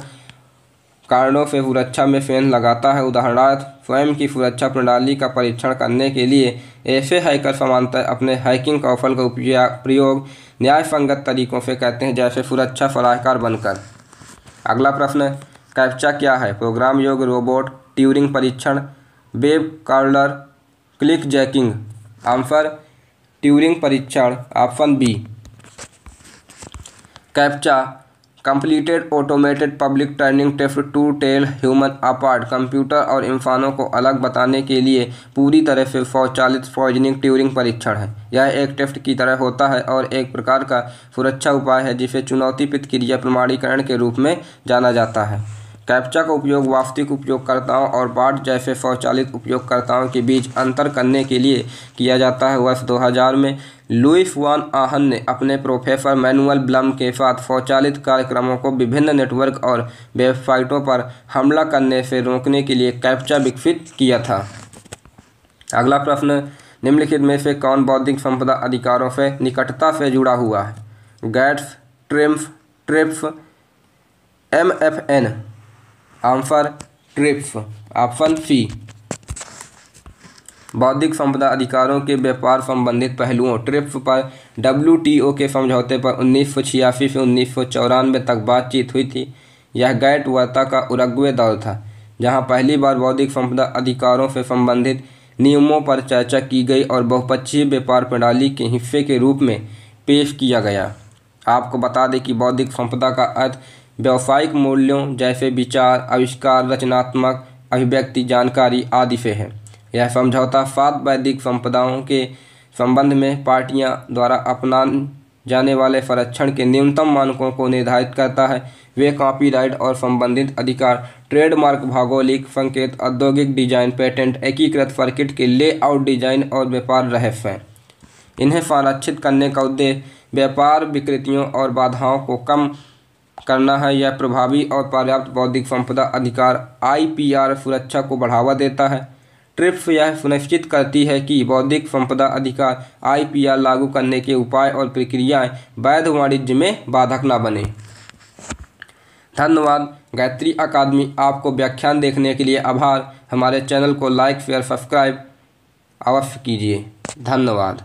कारणों से सुरक्षा में फेन लगाता है। उदाहरणार्थ, स्वयं की सुरक्षा प्रणाली का परीक्षण करने के लिए ऐसे हैकर सामान्यतः अपने हैकिंग कौशल का प्रयोग न्यायसंगत तरीकों से करते हैं, जैसे सुरक्षा सलाहकार बनकर। अगला प्रश्न, कैप्चा क्या है? प्रोग्राम योग्य रोबोट, ट्यूरिंग परीक्षण, web crawler, clickjacking. Answer Turing परीक्षण। Option B. CAPTCHA completed automated public Turing test to tell human apart, computer और इंसानों को अलग बताने के लिए पूरी तरह से स्वचालित सार्वजनिक ट्यूरिंग परीक्षण है। यह एक टेस्ट की तरह होता है और एक प्रकार का सुरक्षा उपाय है जिसे चुनौती प्रतिक्रिया प्रमाणीकरण के रूप में जाना जाता है। कैप्चा का उपयोग वास्तविक उपयोगकर्ताओं और बॉट जैसे स्वचालित उपयोगकर्ताओं के बीच अंतर करने के लिए किया जाता है। वर्ष 2000 में लुईस वान आहन ने अपने प्रोफेसर मैनुअल ब्लम के साथ स्वचालित कार्यक्रमों को विभिन्न नेटवर्क और वेबसाइटों पर हमला करने से रोकने के लिए कैप्चा विकसित किया था। अगला प्रश्न, निम्नलिखित में से कौन बौद्धिक संपदा अधिकारों से निकटता से जुड़ा हुआ है? GATS, TRIPS, MFN। Answer TRIPS, option C. बौद्धिक संपदा अधिकारों के व्यापार संबंधित पहलुओं ट्रिप्स पर WTO के समझौते पर 1986 से 1994 तक बातचीत हुई थी। यह गैट वार्ता का उरुग्वे दौर था, जहां पहली बार बौद्धिक संपदा अधिकारों से संबंधित नियमों पर चर्चा की गई और बहुपक्षीय व्यापार प्रणाली के हिस्से के रूप में पेश किया गया। आपको बता दें कि बौद्धिक संपदा का अर्थ व्यावसायिक मूल्यों जैसे विचार, आविष्कार, रचनात्मक अभिव्यक्ति, जानकारी आदि से है। यह समझौता 7 बौद्धिक संपदाओं के संबंध में पार्टियां द्वारा अपनाए जाने वाले संरक्षण के न्यूनतम मानकों को निर्धारित करता है। वे कॉपीराइट और संबंधित अधिकार, ट्रेडमार्क, भौगोलिक संकेत, औद्योगिक डिजाइन, पेटेंट, एकीकृत सर्किट के लेआउट डिजाइन और व्यापार रहस्य हैं। इन्हें संरक्षित करने का उद्देश्य व्यापार विकृतियों और बाधाओं को कम करना है। यह प्रभावी और पर्याप्त बौद्धिक संपदा अधिकार IPR सुरक्षा को बढ़ावा देता है। ट्रिप्स यह सुनिश्चित करती है कि बौद्धिक संपदा अधिकार IPR लागू करने के उपाय और प्रक्रियाएं वैध वाणिज्य में बाधक न बने। धन्यवाद। गायत्री अकादमी आपको व्याख्यान देखने के लिए आभार। हमारे चैनल को लाइक, शेयर, सब्सक्राइब अवश्य कीजिए। धन्यवाद।